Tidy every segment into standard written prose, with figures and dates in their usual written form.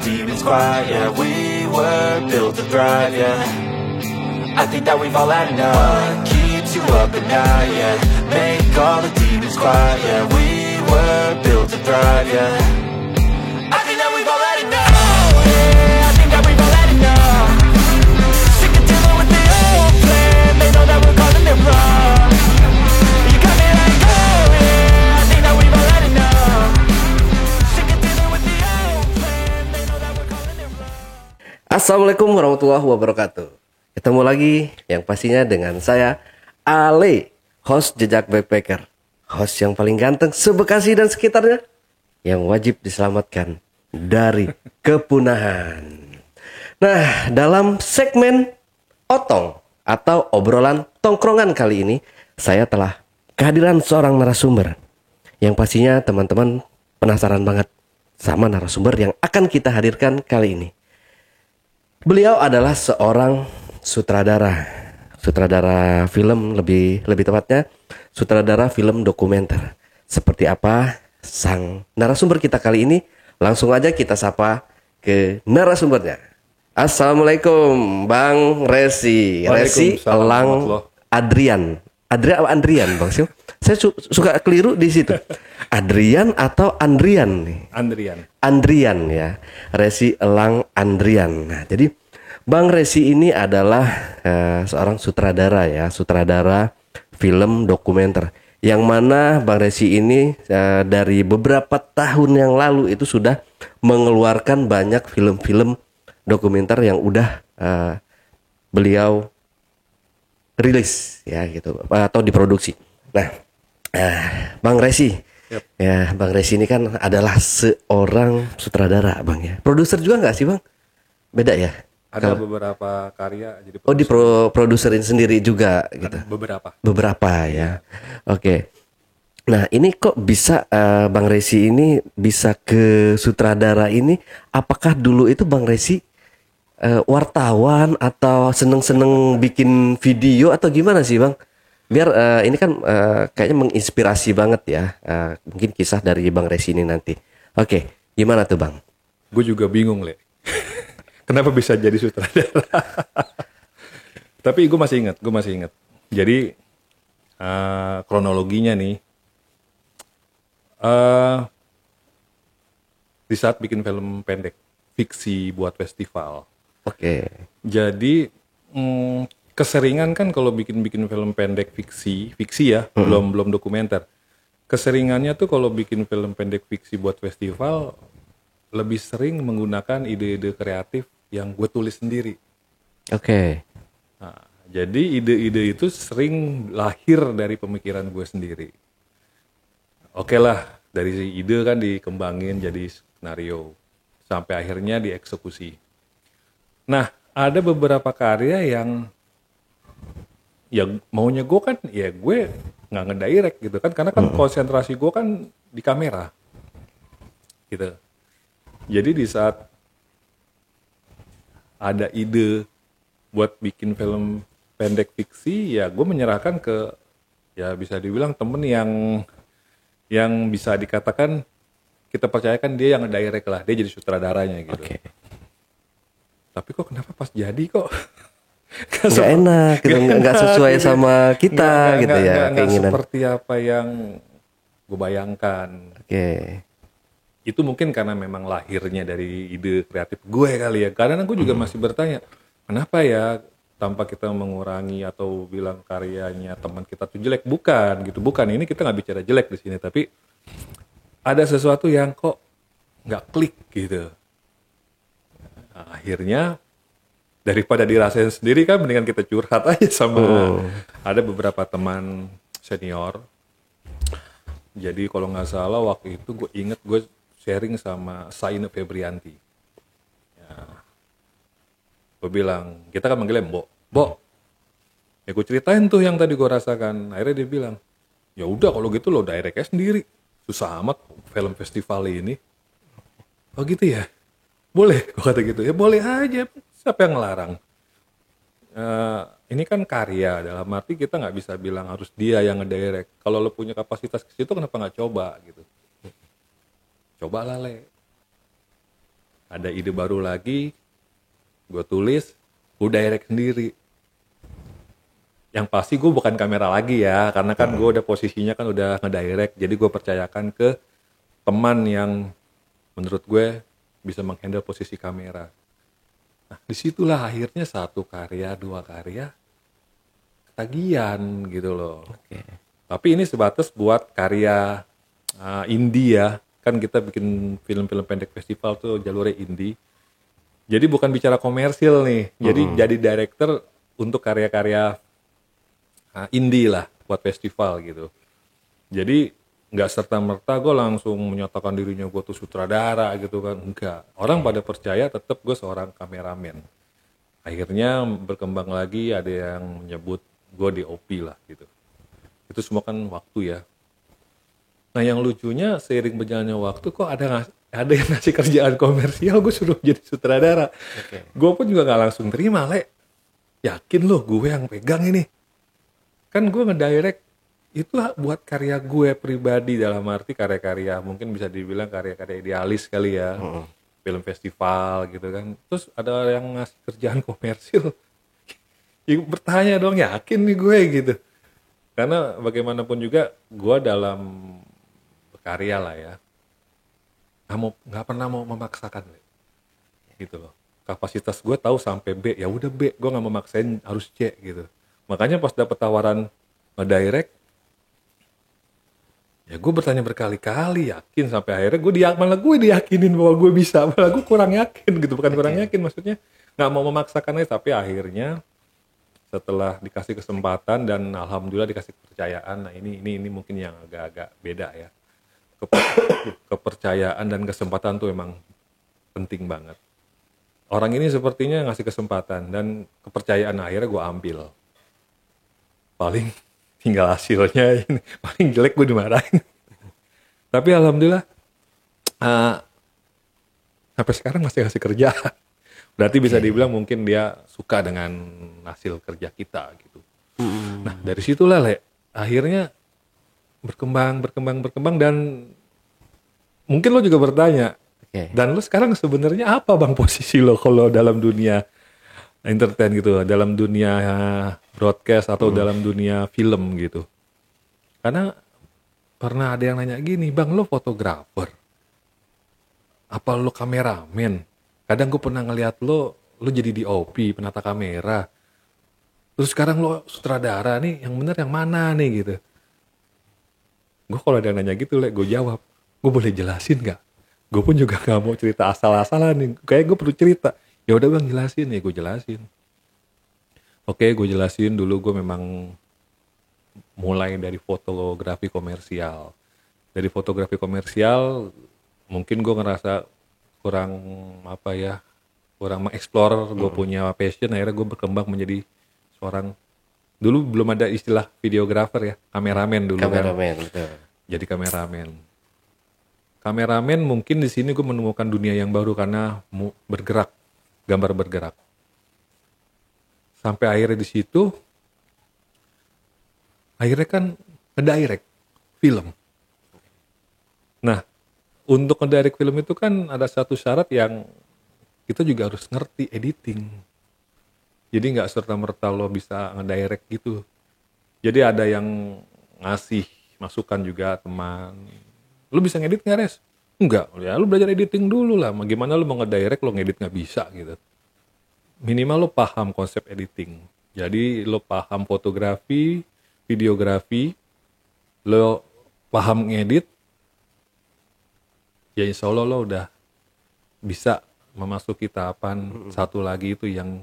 demons quiet, yeah. We were built to thrive, yeah. I think that we've all had enough. What keeps you up at night, yeah. Make all the demons quiet, yeah. We were built to thrive, yeah. I think that we've all had enough. Oh, yeah, I think that we've all had enough. Sick of dealing with the old plan. They know that we're calling it wrong. You got me like, oh, yeah, I think that we've all had enough. Sick of dealing with the old plan. They know that we're calling it wrong. Assalamualaikum warahmatullahi wabarakatuh. Ketemu lagi yang pastinya dengan saya Ale, host Jejak Backpacker, host yang paling ganteng se-Bekasi dan sekitarnya, yang wajib diselamatkan dari kepunahan. Nah, dalam segmen Otong atau obrolan tongkrongan kali ini, saya telah kehadiran seorang narasumber yang pastinya teman-teman penasaran banget sama narasumber yang akan kita hadirkan kali ini. Beliau adalah seorang sutradara film, lebih tepatnya sutradara film dokumenter. Seperti apa sang narasumber kita kali ini? Langsung aja kita sapa ke narasumbernya. Assalamualaikum Bang Resi Elang Adrian apa Andrian Bang Sil? Saya suka keliru di situ. Adrian atau Andrian nih? Andrian ya. Resi Elang Andrian. Nah, jadi Bang Resi ini adalah seorang sutradara film dokumenter. Yang mana Bang Resi ini dari beberapa tahun yang lalu itu sudah mengeluarkan banyak film-film dokumenter yang udah beliau rilis ya gitu atau diproduksi. Nah, Bang Resi, yep. Ya Bang Resi ini kan adalah seorang sutradara Bang ya. Produser juga nggak sih Bang? Beda ya? Ada beberapa karya jadi produser. Oh, diproduserin sendiri juga gitu. Beberapa ya. Oke. Nah, ini kok bisa Bang Resi ini bisa ke sutradara ini? Apakah dulu itu Bang Resi wartawan atau seneng-seneng bikin video atau gimana sih Bang? Biar ini kan kayaknya menginspirasi banget ya. Mungkin kisah dari Bang Resi ini nanti. Oke, gimana tuh Bang? Gue juga bingung, Le. Kenapa bisa jadi sutradara? Tapi gue masih ingat. Jadi kronologinya nih, di saat bikin film pendek fiksi buat festival. Oke. Jadi keseringan kan kalau bikin film pendek fiksi ya, belum dokumenter. Keseringannya tuh kalau bikin film pendek fiksi buat festival lebih sering menggunakan ide-ide kreatif yang gue tulis sendiri. Oke. Nah, jadi ide-ide itu sering lahir dari pemikiran gue sendiri. Oke lah, dari ide kan dikembangin jadi skenario sampai akhirnya dieksekusi. Nah, ada beberapa karya yang maunya gue kan, ya gue nggak ngedirect gitu kan, karena kan konsentrasi gue kan di kamera, gitu. Jadi di saat ada ide buat bikin film pendek fiksi, ya gue menyerahkan ke, ya bisa dibilang temen yang bisa dikatakan kita percayakan dia yang ngedirect lah, dia jadi sutradaranya gitu. Okay. Tapi kok kenapa pas jadi kok nggak enak, gitu, nggak sesuai sama kita gitu ya, nggak seperti apa yang gue bayangkan. Oke. Itu mungkin karena memang lahirnya dari ide kreatif gue kali ya. Karena gue juga masih bertanya, kenapa ya tanpa kita mengurangi atau bilang karyanya teman kita tuh jelek? Bukan gitu, bukan. Ini kita nggak bicara jelek di sini, tapi ada sesuatu yang kok nggak klik gitu. Nah, akhirnya daripada dirasain sendiri kan, mendingan kita curhat aja sama ada beberapa teman senior. Jadi kalau nggak salah waktu itu gue inget gue sharing sama Saine Febrianti. Ya. Gue bilang, kita kan manggilnya Bo. Ya gue ceritain tuh yang tadi gue rasakan. Akhirnya dia bilang, ya udah kalau gitu lo directnya sendiri. Susah amat film festival ini. Oh gitu ya? Boleh, gue kata gitu. Ya boleh aja, siapa yang ngelarang? Ini kan karya, dalam arti kita nggak bisa bilang harus dia yang ngedirect. Kalau lo punya kapasitas ke situ, kenapa nggak coba gitu? Coba lah, Le. ada ide baru lagi, gue tulis, gue direct sendiri. Yang pasti gue bukan kamera lagi ya, karena kan gue udah posisinya kan udah ngedirect, jadi gue percayakan ke teman yang menurut gue bisa menghandle posisi kamera. Nah, disitulah akhirnya 1 karya, 2 karya ketagihan gitu loh. Tapi ini sebatas buat karya indie ya, kan kita bikin film-film pendek festival tuh jalurnya indie. Jadi bukan bicara komersil nih, jadi director untuk karya-karya indie lah buat festival gitu. Jadi nggak serta-merta gue langsung menyatakan dirinya gue tuh sutradara gitu kan, enggak. Orang pada percaya tetap gue seorang kameramen. Akhirnya berkembang lagi, ada yang menyebut gue DOP lah gitu. Itu semua kan waktu ya. Nah yang lucunya seiring berjalannya waktu kok ada yang ngasih kerjaan komersial, gue suruh jadi sutradara. Gue pun juga nggak langsung terima, Le. Yakin lo gue yang pegang ini? Kan gue ngedirect itulah buat karya gue pribadi, dalam arti karya-karya mungkin bisa dibilang karya-karya idealis kali ya, film festival gitu kan. Terus ada yang ngasih kerjaan komersil, ya, bertanya dong, yakin nih gue gitu. Karena bagaimanapun juga gue dalam berkarya lah ya, nggak pernah mau memaksakan gitu loh. Kapasitas gue tahu sampai B, ya udah B, gue nggak mau maksain harus C gitu. Makanya pas dapet tawaran ngedirect, ya gue bertanya berkali-kali, yakin, sampai akhirnya malah gue diyakinin bahwa gue bisa, malah gue kurang yakin gitu, bukan kurang yakin, maksudnya nggak mau memaksakan aja. Tapi akhirnya setelah dikasih kesempatan dan alhamdulillah dikasih kepercayaan, nah ini mungkin yang agak-agak beda ya. Kepercayaan dan kesempatan tuh emang penting banget. Orang ini sepertinya ngasih kesempatan dan kepercayaan, akhirnya gue ambil. Paling tinggal hasilnya ini, paling jelek gue dimarahin. Tapi alhamdulillah sampai sekarang masih ngasih kerja. Berarti bisa dibilang mungkin dia suka dengan hasil kerja kita gitu. Nah dari situlah akhirnya berkembang dan mungkin lo juga bertanya, dan lo sekarang sebenarnya apa bang posisi lo kalau dalam dunia entertain gitu, dalam dunia broadcast atau dalam dunia film gitu? Karena pernah ada yang nanya gini, bang lo fotografer apa lo kameramen? Kadang gue pernah ngeliat lo jadi DOP, penata kamera, terus sekarang lo sutradara nih, yang bener yang mana nih gitu. Gue kalau ada yang nanya gitu, gue jawab, gue boleh jelasin nggak? Gue pun juga nggak mau cerita asal-asalan nih, kayak gue perlu cerita. Ya udah bang jelasin, ya gue jelasin. Oke, gue jelasin dulu gue memang mulai dari fotografi komersial. Dari fotografi komersial mungkin gue ngerasa kurang mengeksplor gue punya passion. Akhirnya gue berkembang menjadi seorang, dulu belum ada istilah videografer ya, kameramen dulu. Kameramen, betul. Jadi kameramen mungkin di sini gue menemukan dunia yang baru karena bergerak, gambar bergerak. Sampai akhirnya di situ, akhirnya kan ngedirect film. Nah, untuk ngedirect film itu kan ada satu syarat yang kita juga harus ngerti editing. Jadi nggak serta-merta lo bisa ngedirect gitu. Jadi ada yang ngasih masukan juga, teman. Lu bisa ngedit nggak, Res? Enggak, ya lu belajar editing dulu lah. Gimana lu mau ngedirect, lo ngedit nggak bisa gitu. Minimal lo paham konsep editing. Jadi lo paham fotografi, videografi, lo paham ngedit, ya insya Allah lo udah bisa memasuki tahapan satu lagi itu yang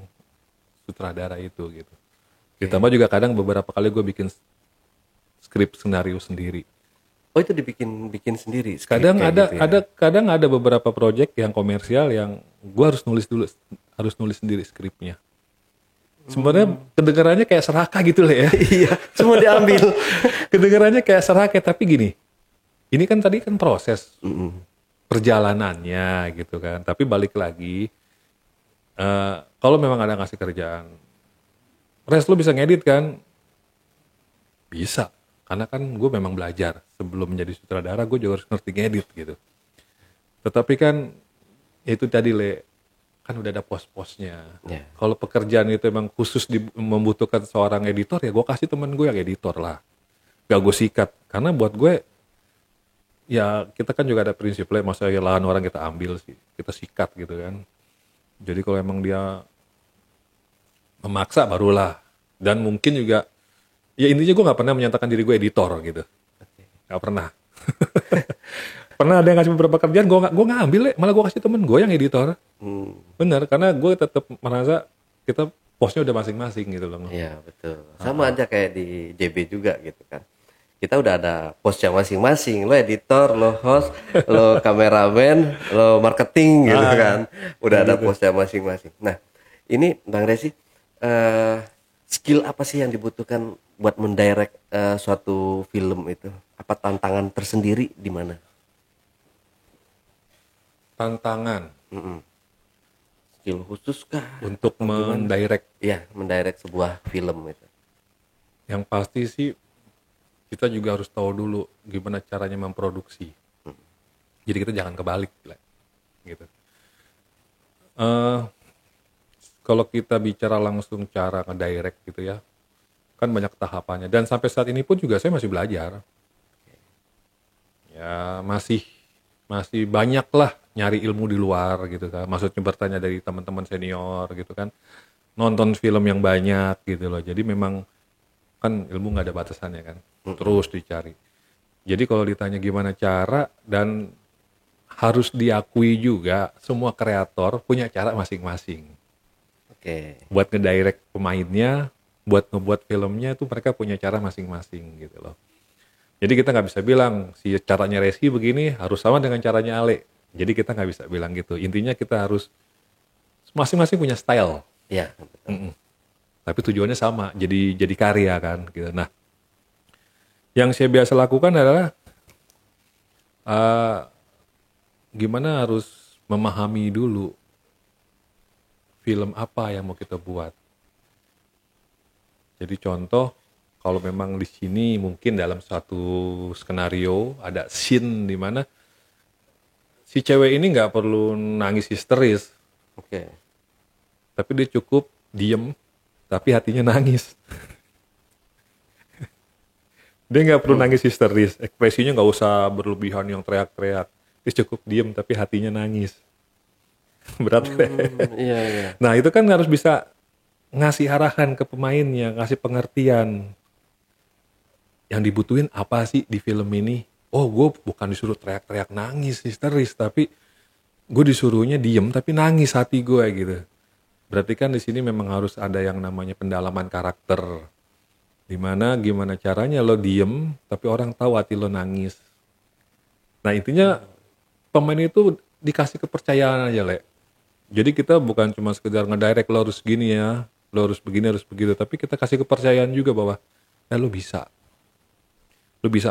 sutradara itu gitu. Ditambah juga kadang beberapa kali gue bikin skrip skenario sendiri. Oh itu bikin sendiri. Kadang ada gitu ya? kadang ada beberapa project yang komersial yang gue harus nulis sendiri skripnya. Sebenarnya kedengarannya kayak serakah gitu lah ya. Iya, semua diambil. Kedengarannya kayak serakah, tapi gini. Ini kan tadi kan proses perjalanannya gitu kan. Tapi balik lagi, kalau memang ada ngasih kerjaan, Res lo bisa ngedit kan? Bisa. Karena kan gue memang belajar. Sebelum menjadi sutradara gue juga harus ngerti ngedit gitu. Tetapi kan ya itu tadi Le, kan udah ada pos-posnya. Ya. Kalau pekerjaan itu emang khusus membutuhkan seorang editor, ya gue kasih temen gue yang editor lah. Gak gue sikat, karena buat gue ya kita kan juga ada prinsip Le, maksudnya lahan orang kita ambil sih, kita sikat gitu kan. Jadi kalau emang dia memaksa barulah. Dan mungkin juga, ya intinya gue gak pernah menyatakan diri gue editor gitu. Gak pernah. Pernah ada yang ngasih beberapa kerjaan, gue gak ambil Le, malah gue kasih temen gue yang editor. Bener, karena gue tetap merasa kita posnya udah masing-masing gitu loh. Iya betul. Sama aja kayak di JB juga gitu kan. Kita udah ada posnya masing-masing. Lo editor, lo host, lo kameramen, lo marketing gitu kan. Udah ada posnya masing-masing. Nah, ini Bang Resi, skill apa sih yang dibutuhkan buat mendirect suatu film itu? Apa tantangan tersendiri di mana? Tantangan Skill khusus kah? untuk mendirect. Iya, mendirect sebuah film itu. Yang pasti sih kita juga harus tahu dulu gimana caranya memproduksi. Jadi kita jangan kebalik Le. Gitu. Kalau kita bicara langsung cara ngedirect gitu ya, kan banyak tahapannya. Dan sampai saat ini pun juga saya masih belajar. Ya masih banyak lah nyari ilmu di luar gitu kan. Maksudnya bertanya dari teman-teman senior gitu kan. Nonton film yang banyak gitu loh. Jadi memang kan ilmu nggak ada batasannya kan. Terus dicari. Jadi kalau ditanya gimana cara, dan harus diakui juga semua kreator punya cara masing-masing. Oke. Buat ngedirect pemainnya, buat ngebuat filmnya tuh mereka punya cara masing-masing gitu loh. Jadi kita nggak bisa bilang si caranya Resi begini harus sama dengan caranya Ale. Jadi kita nggak bisa bilang gitu. Intinya kita harus masing-masing punya style. Iya, betul. Tapi tujuannya sama, jadi karya kan gitu. Nah, yang saya biasa lakukan adalah gimana harus memahami dulu film apa yang mau kita buat. Jadi contoh, kalau memang di sini mungkin dalam satu skenario ada scene di mana si cewek ini nggak perlu nangis histeris, Oke. tapi dia cukup diem, tapi hatinya nangis. Dia nggak perlu nangis histeris, ekspresinya nggak usah berlebihan yang teriak-teriak. Dia cukup diem, tapi hatinya nangis. Berat. Iya. Nah itu kan harus bisa ngasih arahan ke pemainnya, ngasih pengertian. Yang dibutuhin apa sih di film ini? Oh, gue bukan disuruh teriak-teriak nangis histeris, tapi gue disuruhnya diem tapi nangis hati gue gitu. Berarti kan di sini memang harus ada yang namanya pendalaman karakter. Dimana gimana caranya lo diem tapi orang tahu hati lo nangis. Nah intinya pemain itu dikasih kepercayaan aja Le. Jadi kita bukan cuma sekedar ngedirect lo harus gini ya, lo harus begini harus begitu, tapi kita kasih kepercayaan juga bahwa lo bisa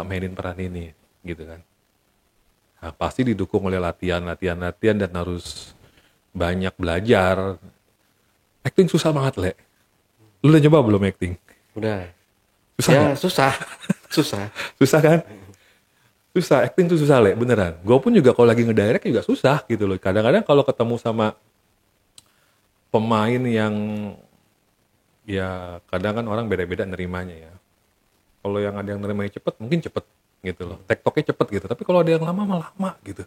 mainin peran ini gitu kan. Nah, pasti didukung oleh latihan dan harus banyak belajar. Acting susah banget Le. Lu udah nyoba belum acting? Udah. Susah Ya, nggak? susah. Susah. Susah kan? Susah, acting tuh susah Le, beneran. Gue pun juga kalau lagi ngedirect juga susah gitu loh. Kadang-kadang kalau ketemu sama pemain yang ya kadang kan orang beda-beda nerimanya ya. Kalau yang ada yang nerimanya cepet, mungkin cepet gitu loh. Tektoknya cepet gitu. Tapi kalau ada yang lama, malah lama gitu.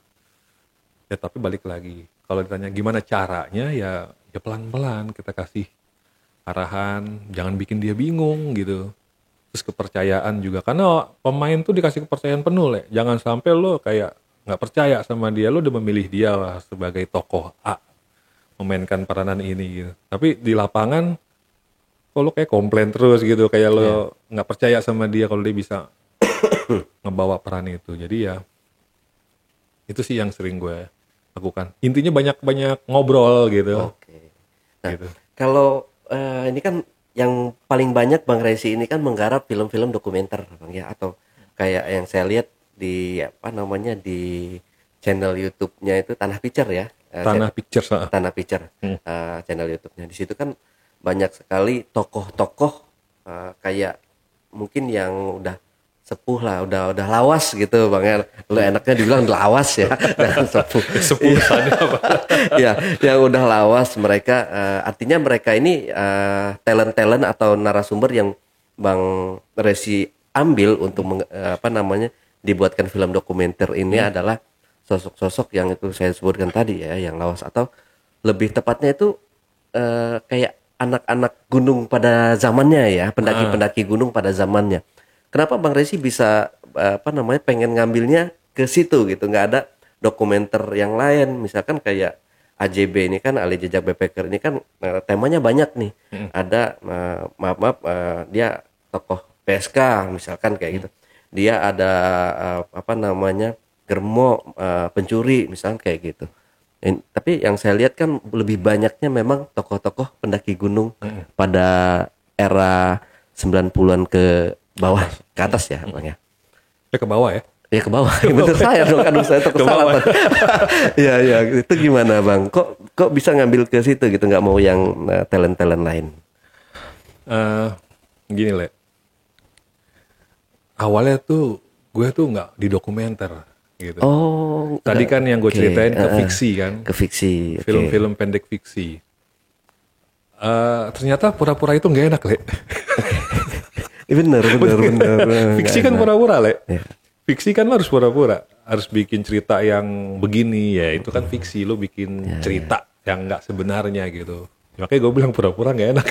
Ya tapi balik lagi. Kalau ditanya gimana caranya, ya pelan-pelan kita kasih arahan. Jangan bikin dia bingung gitu. Terus kepercayaan juga. Karena pemain tuh dikasih kepercayaan penuh Le. Jangan sampai lo kayak gak percaya sama dia. Lo udah memilih dia lah sebagai tokoh A. Memainkan peranan ini gitu. Tapi di lapangan, kok lo kayak komplain terus gitu. Kayak lo gak percaya sama dia kalau dia bisa ngebawa peran itu. Jadi ya itu sih yang sering gue lakukan. Intinya banyak-banyak ngobrol gitu. Oke. Nah, Gitu. kalau ini kan yang paling banyak Bang Resi ini kan menggarap film-film dokumenter Bang ya, atau kayak yang saya lihat di di channel YouTube-nya itu Tanah Picture ya. Tanah Pictures. Tanah Picture. Channel YouTube-nya. Di situ kan banyak sekali tokoh-tokoh kayak mungkin yang udah sepuh lah, udah lawas gitu Bang ya. Lu enaknya dibilang lawas ya, jangan sepuh. Sepuh sana apa? Ya, yang udah lawas mereka artinya mereka ini talent-talent atau narasumber yang Bang Resi ambil untuk dibuatkan film dokumenter ini adalah sosok-sosok yang itu saya sebutkan tadi ya, yang lawas atau lebih tepatnya itu kayak anak-anak gunung pada zamannya ya, pendaki-pendaki gunung pada zamannya. Kenapa Bang Resi bisa pengen ngambilnya ke situ gitu, nggak ada dokumenter yang lain, misalkan kayak AJB ini kan, Ali Jejak Backpacker ini kan temanya banyak nih. Ada dia tokoh PSK misalkan kayak gitu. Dia ada Germo pencuri misalkan kayak gitu. Tapi yang saya lihat kan lebih banyaknya memang tokoh-tokoh pendaki gunung pada era 90-an ke bawah, ke atas ya Bang ya. Ya ke bawah ya. Ya ke bawah, bener saya dong, aduh saya tuh kesalahan. Ya itu gimana Bang? Kok bisa ngambil ke situ gitu, nggak mau yang talent-talent lain? Gini Le, awalnya tuh gue tuh nggak di dokumenter gitu. Oh, tadi kan yang gue ceritain ke fiksi kan, ke fiksi, film-film pendek fiksi. Ternyata pura-pura itu nggak enak Le. Bener. Fiksi kan pura-pura Le. Ya. Fiksi kan lo harus pura-pura, harus bikin cerita yang begini ya, itu kan fiksi, lo bikin cerita yang nggak sebenarnya gitu. Makanya gue bilang pura-pura nggak enak.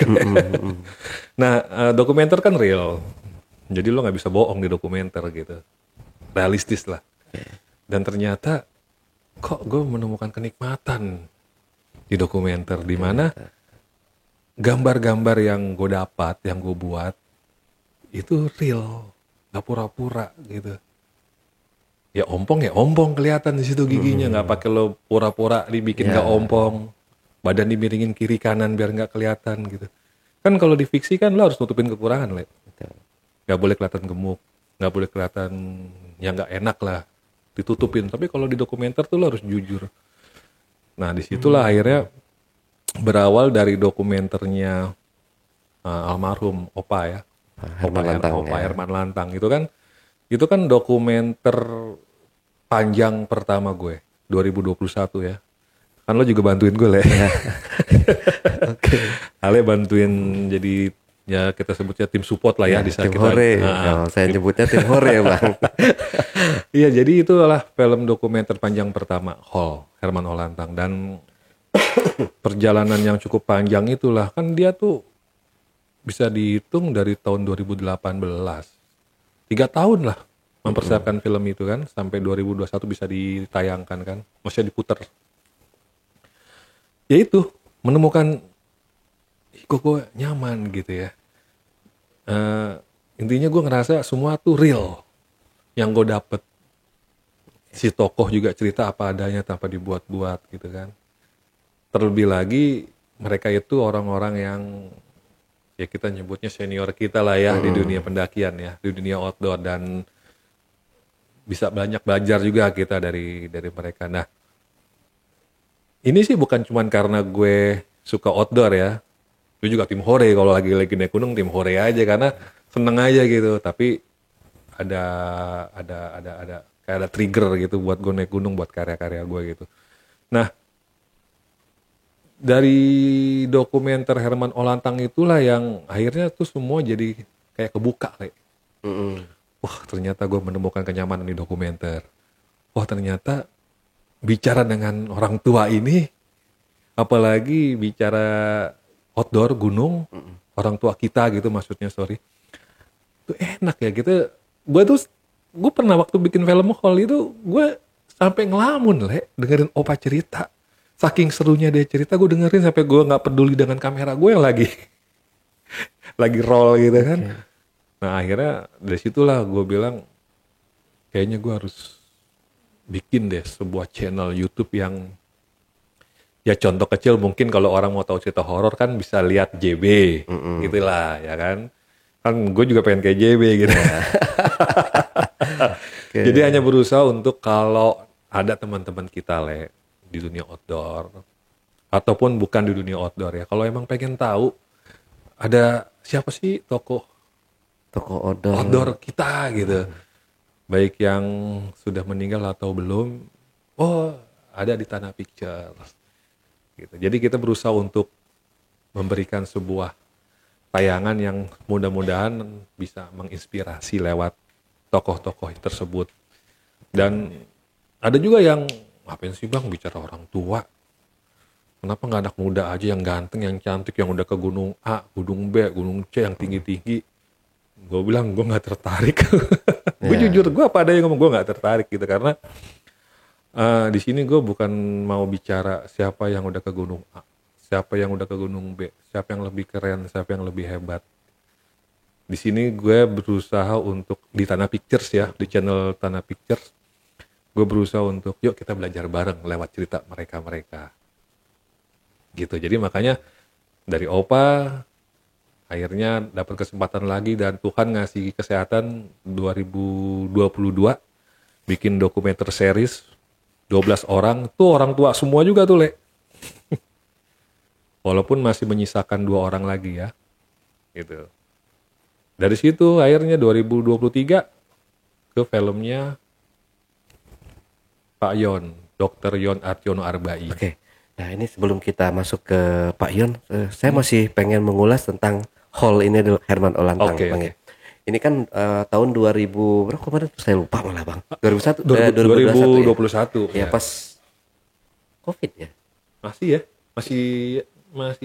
Nah, dokumenter kan real, jadi lo nggak bisa bohong di dokumenter gitu, realistis lah. Dan ternyata kok gue menemukan kenikmatan di dokumenter, di mana gambar-gambar yang gue dapat, yang gue buat itu real, nggak pura-pura gitu. Ya ompong kelihatan di situ giginya, nggak pakai lo pura-pura dibikin nggak ompong, badan dimiringin kiri kanan biar nggak kelihatan gitu. Kan kalau di fiksi kan lo harus nutupin kekurangan Le, nggak boleh kelihatan gemuk, nggak boleh kelihatan yang nggak enak lah, ditutupin. Tapi kalau di dokumenter tuh lo harus jujur. Nah disitulah akhirnya berawal dari dokumenternya almarhum Opa ya, Herman Lantang itu kan dokumenter panjang pertama gue 2021 ya. Kan lo juga bantuin gue Le. Oke. Ale bantuin jadi ya kita sebutnya tim support lah ya di saat tim kita. Hore. Saya nyebutnya tim Hore Bang. Iya, jadi itulah film dokumenter panjang pertama Herman Lantang, dan perjalanan yang cukup panjang itulah kan dia tuh bisa dihitung dari tahun 2018. 3 tahun lah mempersiapkan film itu kan, sampai 2021 bisa ditayangkan kan, maksudnya diputar. Ya itu, menemukan kok gue nyaman gitu ya. Intinya gue ngerasa semua tuh real yang gue dapet. Si tokoh juga cerita apa adanya tanpa dibuat-buat gitu kan. Terlebih lagi mereka itu orang-orang yang ya kita nyebutnya senior kita lah ya di dunia pendakian ya, di dunia outdoor, dan bisa banyak belajar juga kita dari mereka. Nah, ini sih bukan cuman karena gue suka outdoor ya. Gue juga tim Hore, kalau lagi naik gunung tim Hore aja karena seneng aja gitu. Tapi ada kayak ada trigger gitu buat gue naik gunung, buat karya-karya gue gitu. Nah, dari dokumenter Herman Lantang itulah yang akhirnya tuh semua jadi kayak kebuka kayak. Wah, ternyata gue menemukan kenyamanan di dokumenter. Wah, ternyata bicara dengan orang tua ini, apalagi bicara outdoor gunung, orang tua kita gitu maksudnya, itu enak ya gitu. Gue pernah waktu bikin film haul itu, gue sampai ngelamun Le, dengerin Opa cerita. Saking serunya dia cerita, gue dengerin sampai gue nggak peduli dengan kamera gue yang lagi roll gitu kan. Okay. Nah akhirnya dari situlah gue bilang kayaknya gue harus bikin deh sebuah channel YouTube yang ya contoh kecil mungkin kalau orang mau tahu cerita horor kan bisa lihat JB gitulah ya kan. Kan gue juga pengen kayak JB gitu. Okay. Jadi hanya berusaha untuk kalau ada teman-teman kita Le di dunia outdoor ataupun bukan di dunia outdoor ya, kalau emang pengen tahu ada siapa sih tokoh Toko odol. outdoor kita gitu. Baik yang sudah meninggal atau belum, oh ada di Tanah Pictures. Gitu. Jadi kita berusaha untuk memberikan sebuah tayangan yang mudah-mudahan bisa menginspirasi lewat tokoh-tokoh tersebut. Dan ada juga yang, ngapain sih bang bicara orang tua? Kenapa nggak anak muda aja yang ganteng, yang cantik, yang udah ke gunung A, gunung B, gunung C yang tinggi-tinggi? Gue bilang gue nggak tertarik. Gue jujur, gue apa ada yang ngomong gue nggak tertarik gitu karena di sini gue bukan mau bicara siapa yang udah ke gunung A, siapa yang udah ke gunung B, siapa yang lebih keren, siapa yang lebih hebat. Di sini gue berusaha untuk di Tanah Pictures ya, di channel Tanah Pictures, gue berusaha untuk yuk kita belajar bareng lewat cerita mereka-mereka. Gitu. Jadi makanya dari Opa akhirnya dapat kesempatan lagi dan Tuhan ngasih kesehatan 2022 bikin dokumenter series 12 orang tuh orang tua semua juga tuh Le. Walaupun masih menyisakan 2 orang lagi ya. Gitu. Dari situ akhirnya 2023 ke filmnya Pak Yon, Dr. Yon Artiono Arbai. Oke. Nah ini sebelum kita masuk ke Pak Yon, saya masih pengen mengulas tentang Hall ini dulu, Herman Olantang. Oke, Bang. oke. Ini kan tahun 2000 berapa kemarin? Saya lupa malah bang. 2001, 2021 ya. Pas COVID ya. Masih ya, masih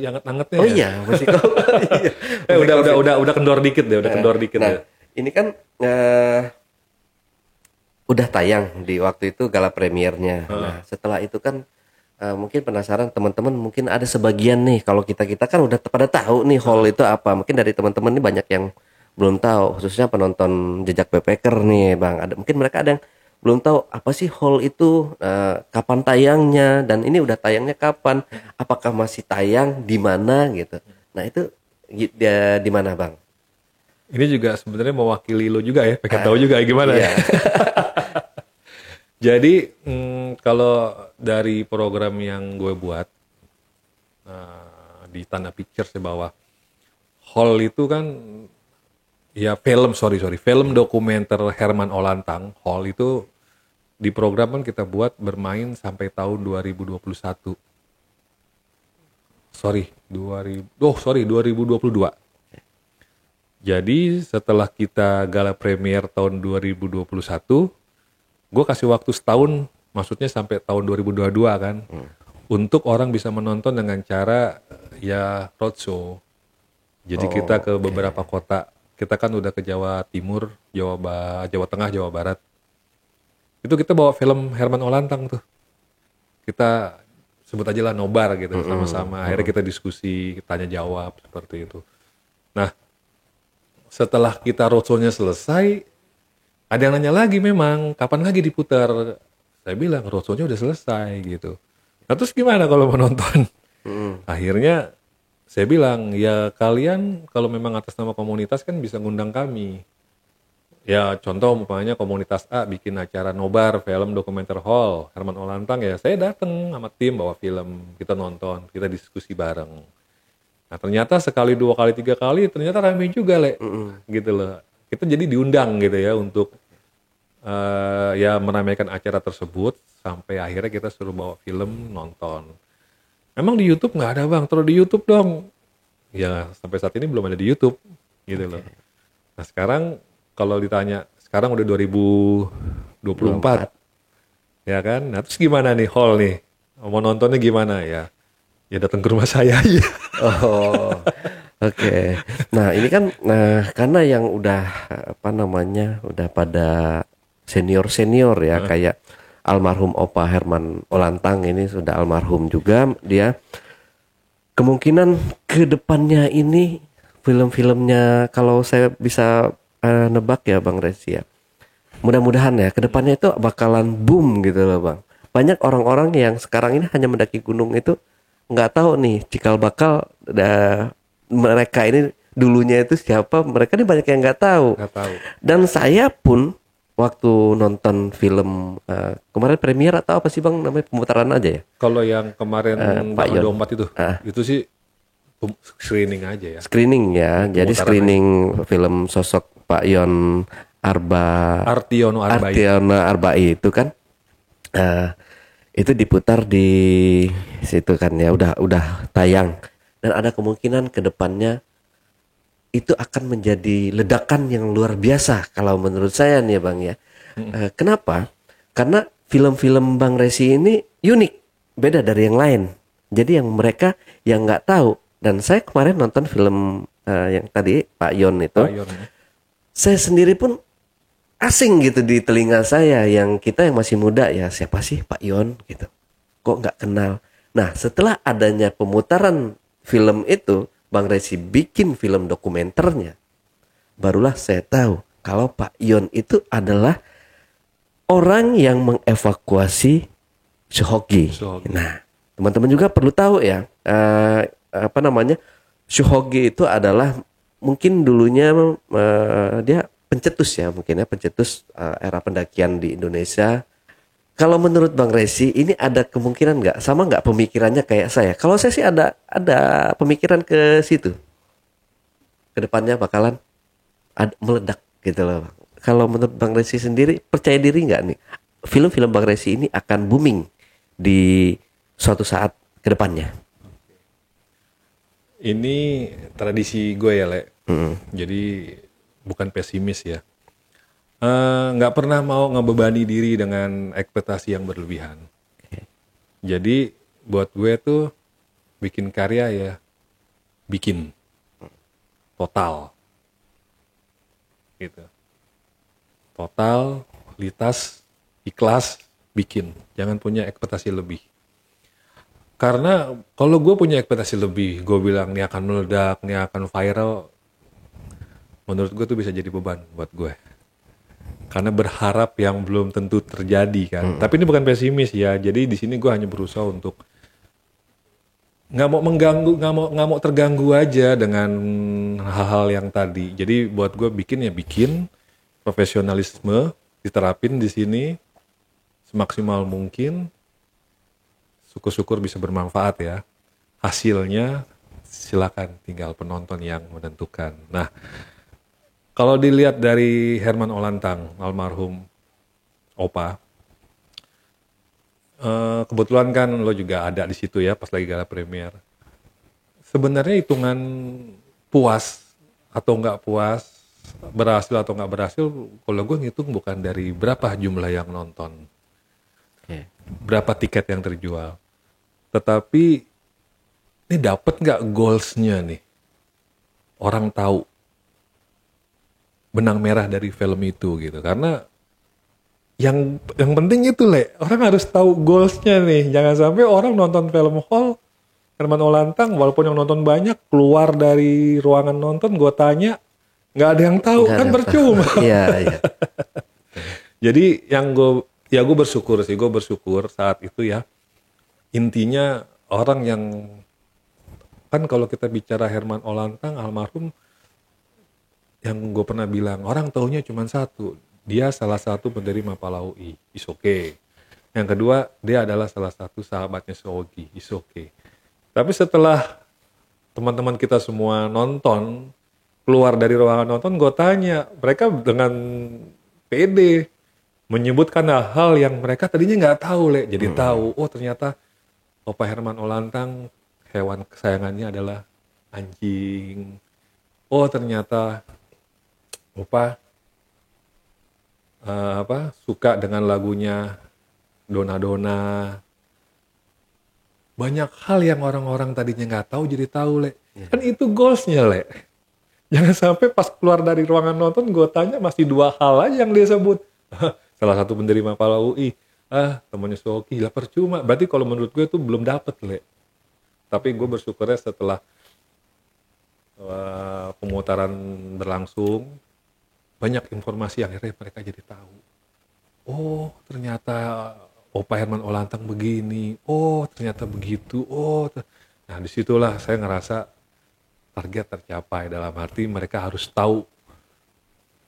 hangat-hangatnya. Oh ya? iya, masih COVID. Iya. Udah kendor dikit deh, kendor dikit Nah, ya. ini kan udah tayang di waktu itu gala premiernya. Nah, setelah itu kan mungkin penasaran teman-teman, mungkin ada sebagian nih kalau kita kan udah pada tahu nih Hall itu apa. Mungkin dari teman-teman ini banyak yang belum tahu, khususnya penonton Jejak Backpacker nih, Bang. Mungkin mereka ada yang belum tahu apa sih Hall itu, kapan tayangnya dan ini udah tayangnya kapan, apakah masih tayang di mana gitu. Nah, itu di mana, Bang? Ini juga sebenarnya mewakili lo juga ya, pengen tahu juga gimana iya. ya. Jadi kalau dari program yang gue buat di Tanah Pictures ya bahwa Hall itu kan ya film dokumenter Herman Olantang. Hall itu di program kan kita buat bermain sampai tahun 2021. 2022. Jadi setelah kita gala premier tahun 2021, gue kasih waktu setahun, maksudnya sampai tahun 2022 kan, untuk orang bisa menonton dengan cara ya roadshow. Jadi kita ke beberapa kota, kita kan udah ke Jawa Timur, Jawa Tengah, Jawa Barat. Itu kita bawa film Herman Olantang tuh. Kita sebut aja lah nobar gitu, sama-sama. Akhirnya kita diskusi, tanya jawab seperti itu. Nah, setelah kita roadshow-nya selesai, ada yang nanya lagi memang, kapan lagi diputar? Saya bilang, roadshow-nya udah selesai gitu. Nah terus gimana kalau mau nonton? Akhirnya saya bilang, ya kalian kalau memang atas nama komunitas kan bisa ngundang kami. Ya contoh umpamanya komunitas A bikin acara nobar, film dokumenter Hall, Herman Olantang, ya saya datang sama tim bawa film, kita nonton, kita diskusi bareng. Nah ternyata sekali, 2 kali, 3 kali, ternyata rame juga Le. Gitu loh. Kita jadi diundang gitu ya untuk ya meramaikan acara tersebut sampai akhirnya kita suruh bawa film nonton. Memang di YouTube nggak ada bang, terus di YouTube dong. Ya sampai saat ini belum ada di YouTube gitu loh. Nah sekarang kalau ditanya, sekarang udah 2024 ya kan. Nah terus gimana nih Hall nih, mau nontonnya gimana ya? Ya datang ke rumah saya aja. Oh, oke. Nah ini kan karena yang udah udah pada senior ya, kayak almarhum Opa Herman Olantang ini sudah almarhum juga. Dia kemungkinan ke depannya ini film-filmnya, kalau saya bisa nebak ya Bang Resi ya, mudah-mudahan ya ke depannya itu bakalan boom gitu loh Bang. Banyak orang-orang yang sekarang ini hanya mendaki gunung itu nggak tahu nih cikal bakal mereka ini dulunya itu siapa. Mereka ini banyak yang nggak tahu. Dan saya pun waktu nonton film kemarin premier atau apa sih Bang namanya, pemutaran aja ya? Kalau yang kemarin Pak Yon 24 itu sih screening aja ya. Screening ya. Jadi screening film sosok Pak Yon Artiono Arbai. Artiono Arbai itu kan itu diputar di situ kan ya, udah tayang, dan ada kemungkinan ke depannya itu akan menjadi ledakan yang luar biasa kalau menurut saya nih Bang ya. Kenapa? Karena film-film Bang Resi ini unik, beda dari yang lain. Jadi yang mereka yang nggak tahu, dan saya kemarin nonton film yang tadi Pak Yon itu, saya sendiri pun asing gitu di telinga saya, yang kita yang masih muda ya, siapa sih Pak Yon gitu, kok nggak kenal. Nah setelah adanya pemutaran film itu, Bang Resi bikin film dokumenternya, barulah saya tahu kalau Pak Yon itu adalah orang yang mengevakuasi Suhogi. Nah teman-teman juga perlu tahu ya, Suhogi itu adalah mungkin dulunya dia pencetus ya, mungkin ya pencetus era pendakian di Indonesia. Kalau menurut Bang Resi ini ada kemungkinan nggak, sama nggak pemikirannya kayak saya? Kalau saya sih ada pemikiran ke situ, kedepannya bakalan meledak gitu loh. Kalau menurut Bang Resi sendiri, percaya diri nggak nih film-film Bang Resi ini akan booming di suatu saat kedepannya? Ini tradisi gue ya, Le. Jadi bukan pesimis ya. Nggak pernah mau ngebebani diri dengan ekspektasi yang berlebihan. Jadi buat gue tuh bikin karya ya, bikin total, gitu. Total, litas, ikhlas, bikin. Jangan punya ekspektasi lebih. Karena kalau gue punya ekspektasi lebih, gue bilang ini akan meledak, ini akan viral, menurut gue tuh bisa jadi beban buat gue. Karena berharap yang belum tentu terjadi kan. Tapi ini bukan pesimis ya. Jadi di sini gue hanya berusaha untuk nggak mau mengganggu, nggak mau terganggu aja dengan hal-hal yang tadi. Jadi buat gue bikin ya bikin, profesionalisme diterapin di sini semaksimal mungkin. Syukur-syukur bisa bermanfaat ya. Hasilnya silakan tinggal penonton yang menentukan. Nah, kalau dilihat dari Herman Olantang, almarhum Opa, kebetulan kan lo juga ada di situ ya pas lagi gala premier. Sebenarnya hitungan puas atau nggak puas, berhasil atau nggak berhasil, kalau gue ngitung bukan dari berapa jumlah yang nonton, berapa tiket yang terjual, tetapi ini dapat nggak goalsnya nih, orang tahu benang merah dari film itu gitu. Karena yang penting itu orang harus tahu goalsnya nih. Jangan sampai orang nonton film hall Herman Olantang, walaupun yang nonton banyak, keluar dari ruangan nonton gue tanya nggak ada yang tahu, kan percuma. Iya. Jadi yang gue bersyukur sih, gue bersyukur saat itu ya, intinya orang yang kan kalau kita bicara Herman Olantang almarhum, yang gue pernah bilang, orang taunya cuma satu, dia salah satu penerima Palau I, is okay. Yang kedua, dia adalah salah satu sahabatnya Suhogi, is okay. Tapi setelah teman-teman kita semua nonton, keluar dari ruangan nonton, gue tanya, mereka dengan pede menyebutkan hal yang mereka tadinya nggak tahu, jadi tahu, oh ternyata Opa Herman Olantang hewan kesayangannya adalah anjing. Oh ternyata Opa suka dengan lagunya Dona Dona. Banyak hal yang orang-orang tadinya nggak tahu jadi tahu, Kan itu goalsnya, Jangan sampai pas keluar dari ruangan nonton gue tanya masih 2 hal aja yang dia sebut. Salah satu penerima Palau UI, temannya Suhogi, lah percuma. Berarti kalau menurut gue itu belum dapet, Tapi gue bersyukurnya setelah pemutaran berlangsung, banyak informasi yang akhirnya mereka jadi tahu. Oh ternyata Opa Herman Olantang begini. Oh ternyata begitu. Nah disitulah saya ngerasa target tercapai, dalam arti mereka harus tahu.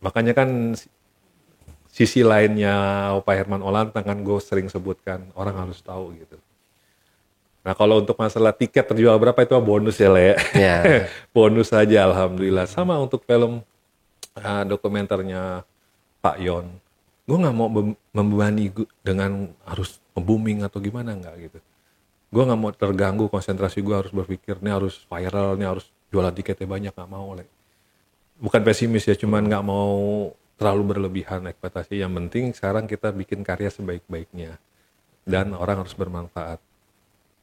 Makanya kan sisi lainnya Opa Herman Olantang kan gue sering sebutkan, orang harus tahu gitu. Nah kalau untuk masalah tiket terjual berapa itu bonus ya, Yeah. Bonus saja alhamdulillah. Sama untuk film dokumenternya Pak Yon, gue nggak mau membebani dengan harus booming atau gimana, nggak gitu. Gue nggak mau terganggu konsentrasi gue, harus berpikir ini harus viral, ini harus jualan tiketnya banyak, nggak mau. Bukan pesimis ya, cuman nggak mau terlalu berlebihan ekspektasi. Yang penting sekarang kita bikin karya sebaik-baiknya dan orang harus bermanfaat,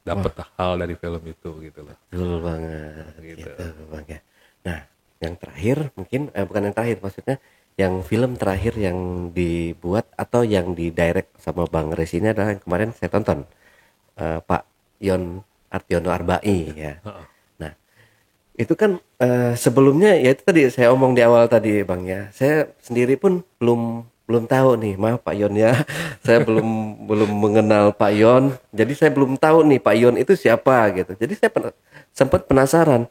dapat hal dari film itu gitu loh. Betul banget Gitu. Bang ya. Nah, yang terakhir mungkin bukan yang terakhir, maksudnya yang film terakhir yang dibuat atau yang didirect sama Bang Resi ini adalah yang kemarin saya tonton, Pak Yon Artiono Arbai ya. Nah, itu kan sebelumnya ya itu tadi saya omong di awal tadi Bang ya. Saya sendiri pun belum tahu nih, maaf Pak Yon ya. Saya belum mengenal Pak Yon. Jadi saya belum tahu nih Pak Yon itu siapa gitu. Jadi saya sempat penasaran.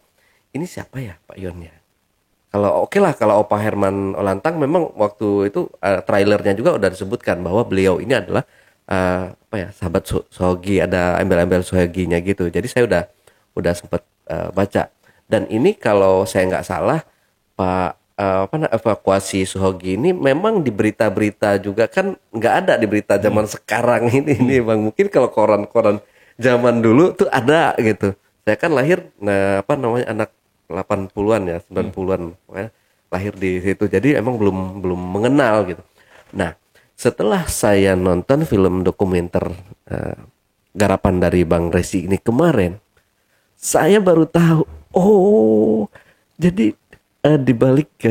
Ini siapa ya Pak Yon ya? Kalau oke lah, kalau Opa Herman Olantang memang waktu itu trailernya juga udah disebutkan bahwa beliau ini adalah sahabat Sohogi, ada embel-embel Sohoginya gitu. Jadi saya udah sempat baca. Dan ini kalau saya nggak salah Pak evakuasi Sohogi ini memang di berita-berita juga kan nggak ada di berita zaman sekarang ini Bang. Mungkin kalau koran-koran zaman dulu tuh ada gitu. Saya kan lahir anak 80-an ya, 90-an, lahir di situ. Jadi emang belum mengenal gitu. Nah, setelah saya nonton film dokumenter garapan dari Bang Resi ini kemarin, saya baru tahu, oh, jadi di balik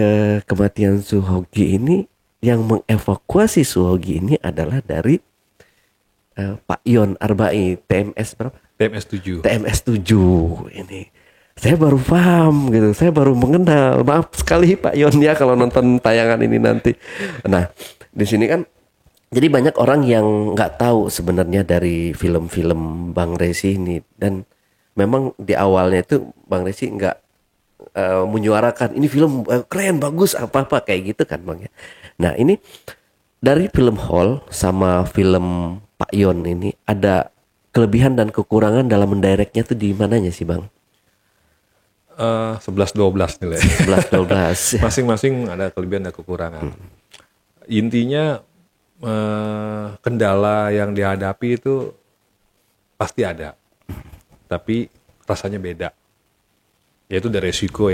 kematian Sohogi ini, yang mengevakuasi Sohogi ini adalah dari Pak Yon Arbai, TMS berapa? TMS 7 ini. Saya baru paham gitu, saya baru mengenal. Maaf sekali Pak Yon ya kalau nonton tayangan ini nanti. Nah, di sini kan jadi banyak orang yang nggak tahu sebenarnya dari film-film Bang Resi ini, dan memang di awalnya itu Bang Resi nggak menyuarakan ini film keren, bagus, apa-apa kayak gitu kan Bang ya. Nah, ini dari film Hall sama film Pak Yon ini ada kelebihan dan kekurangan dalam mendirectnya tuh di mananya sih Bang? 11-12 nilai. 11-12. Masing-masing ada kelebihan dan kekurangan. Intinya kendala yang dihadapi itu pasti ada, tapi rasanya beda. Yaitu dari resiko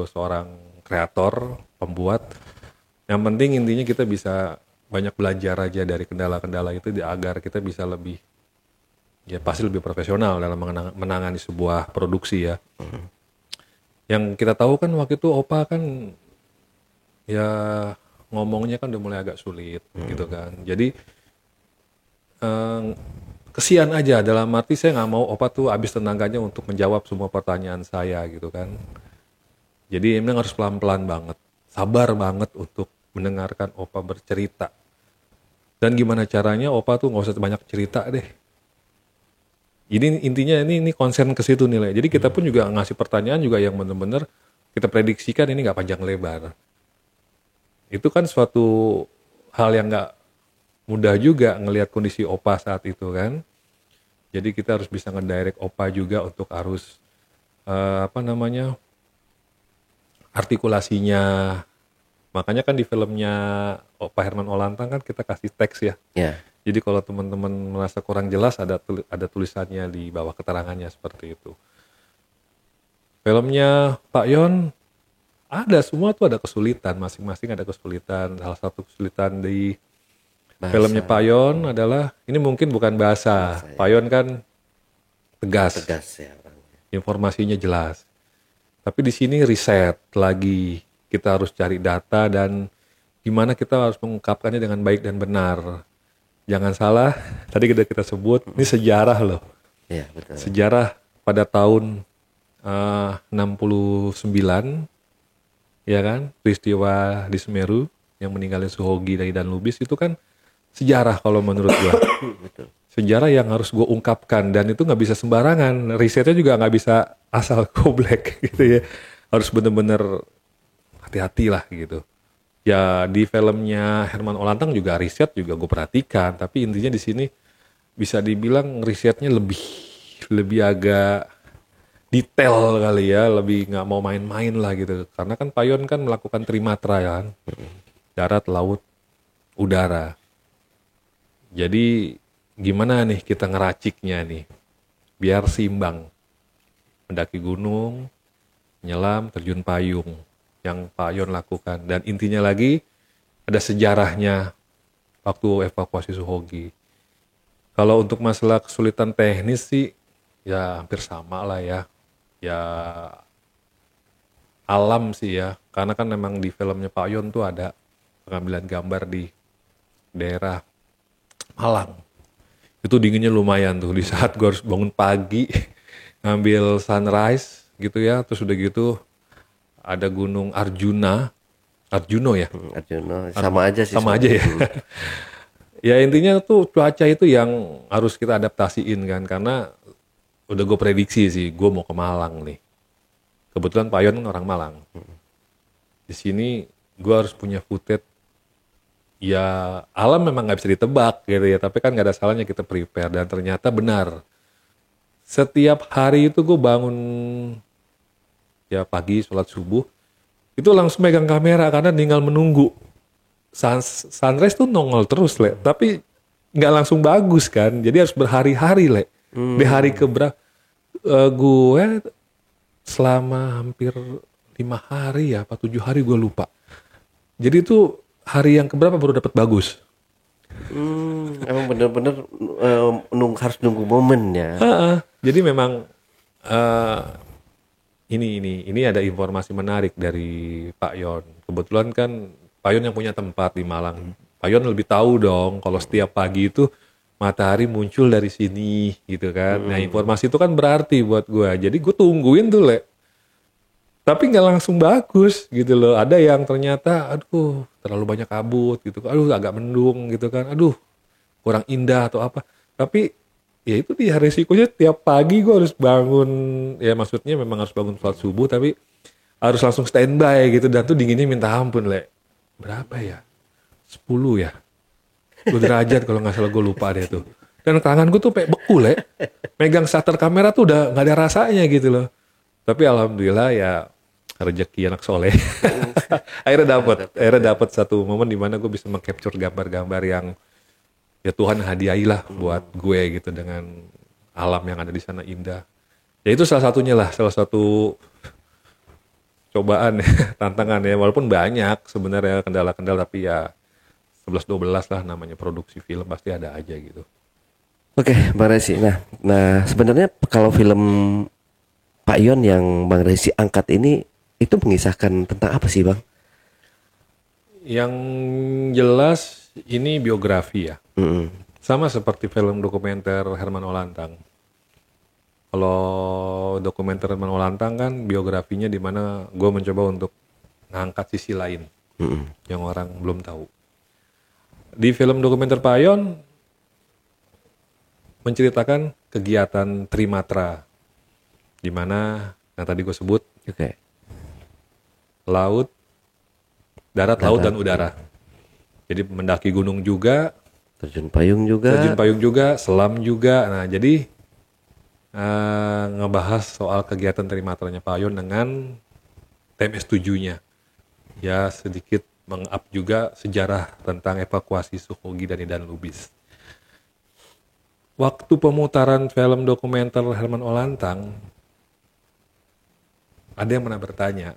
seorang kreator, pembuat. Yang penting intinya kita bisa banyak belajar aja dari kendala-kendala itu agar kita bisa lebih, ya pasti lebih profesional dalam menangani sebuah produksi ya. Yang kita tahu kan waktu itu Opa kan ya ngomongnya kan udah mulai agak sulit gitu kan. Jadi kesian aja, dalam arti saya nggak mau Opa tuh habis tenaganya untuk menjawab semua pertanyaan saya gitu kan. Jadi emang harus pelan-pelan banget, sabar banget untuk mendengarkan Opa bercerita. Dan gimana caranya Opa tuh nggak usah banyak cerita deh. Jadi intinya ini konsen ke situ nilai. Jadi kita pun juga ngasih pertanyaan juga yang benar-benar kita prediksikan ini nggak panjang lebar. Itu kan suatu hal yang nggak mudah juga ngelihat kondisi Opa saat itu kan. Jadi kita harus bisa ngedirect Opa juga untuk harus artikulasinya. Makanya kan di filmnya Opa Herman Olantang kan kita kasih teks ya. Ya. Jadi kalau teman-teman merasa kurang jelas ada tulisannya di bawah keterangannya seperti itu. Filmnya Pak Yon ada semua tuh ada kesulitan, masing-masing ada kesulitan. Salah satu kesulitan di filmnya Pak Yon adalah ini mungkin bukan bahasa. Pak Yon kan tegas ya orangnya. Informasinya jelas. Tapi di sini riset lagi, kita harus cari data dan gimana kita harus mengungkapkannya dengan baik dan benar. Jangan salah, tadi kita sebut, ini sejarah loh. Iya, betul. Sejarah pada tahun 69, ya kan, peristiwa di Semeru yang meninggalin Sohogi dan Lubis itu kan sejarah kalau menurut gua. Betul. Sejarah yang harus gua ungkapkan dan itu nggak bisa sembarangan. Risetnya juga nggak bisa asal goblek gitu ya. Harus bener-bener hati-hati lah gitu. Ya di filmnya Herman Olantang juga riset juga gue perhatikan, tapi intinya di sini bisa dibilang risetnya lebih agak detail kali ya, lebih nggak mau main-main lah gitu. Karena kan Payon kan melakukan trimatra kan, darat, laut, udara. Jadi gimana nih kita ngeraciknya nih, biar seimbang. Mendaki gunung, nyelam, terjun payung yang Payon lakukan. Dan intinya lagi ada sejarahnya waktu evakuasi Suhogi. Kalau untuk masalah kesulitan teknis sih ya hampir sama lah ya. Ya alam sih ya. Karena kan memang di filmnya Payon tuh ada pengambilan gambar di daerah Malang. Itu dinginnya lumayan tuh di saat gue harus bangun pagi ngambil sunrise gitu ya. Terus udah gitu ada gunung Arjuno ya. Arjuno sama aja sih. Sama aja ya. Ya intinya tuh cuaca itu yang harus kita adaptasiin kan. Karena udah gue prediksi sih gue mau ke Malang nih. Kebetulan Payon kan orang Malang. Di sini gue harus punya footage. Ya alam memang gak bisa ditebak gitu ya. Tapi kan gak ada salahnya kita prepare. Dan ternyata benar. Setiap hari itu gue bangun ya pagi sholat subuh. Itu langsung megang kamera karena tinggal menunggu. Sunrise tuh nongol terus, Le. Tapi nggak langsung bagus kan. Jadi harus berhari-hari, Le. Di hari keberapa gue selama hampir 5 hari ya, apa 7 hari gue lupa. Jadi itu hari yang keberapa baru dapat bagus. Emang bener-bener harus nunggu momen ya. Jadi memang ini ada informasi menarik dari Pak Yon. Kebetulan kan Pak Yon yang punya tempat di Malang. Pak Yon lebih tahu dong kalau setiap pagi itu matahari muncul dari sini gitu kan. Nah informasi itu kan berarti buat gue. Jadi gue tungguin tuh, Le. Tapi nggak langsung bagus gitu loh. Ada yang ternyata aduh terlalu banyak kabut gitu. Aduh agak mendung gitu kan. Aduh kurang indah atau apa. Tapi ya itu dia resikonya tiap pagi gue harus bangun. Ya maksudnya memang harus bangun sholat subuh. Tapi harus langsung standby gitu. Dan tuh dinginnya minta ampun, Le. Berapa ya? 10 ya? 10 derajat kalau nggak salah, gue lupa deh tuh. Dan tangan gue tuh kayak beku, Le. Megang shutter kamera tuh udah nggak ada rasanya gitu loh. Tapi alhamdulillah ya rezeki anak soleh. akhirnya dapat satu momen di mana gue bisa meng-capture gambar-gambar yang ya Tuhan hadiahilah buat gue gitu dengan alam yang ada di sana indah. Ya itu salah satunya lah, salah satu cobaan ya, tantangan ya. Walaupun banyak sebenarnya kendala-kendala, tapi ya 11-12 lah namanya produksi film pasti ada aja gitu. Oke, Bang Resi. Nah sebenarnya kalau film Pak Yon yang Bang Resi angkat ini itu mengisahkan tentang apa sih, Bang? Yang jelas ini biografi ya. Sama seperti film dokumenter Herman Olantang. Kalau dokumenter Herman Olantang kan biografinya di mana gue mencoba untuk ngangkat sisi lain yang orang belum tahu. Di film dokumenter Pak Yon menceritakan kegiatan trimatra di mana yang tadi gue sebut, laut, darat, laut dan udara. Jadi mendaki gunung juga, terjun payung juga, selam juga. Nah jadi ngebahas soal kegiatan trimatranya Pak Yon dengan TMS-7-nya. Ya sedikit meng-up juga sejarah tentang evakuasi Suhogi dan Idan Lubis. Waktu pemutaran film dokumenter Herman Olantang, ada yang pernah bertanya,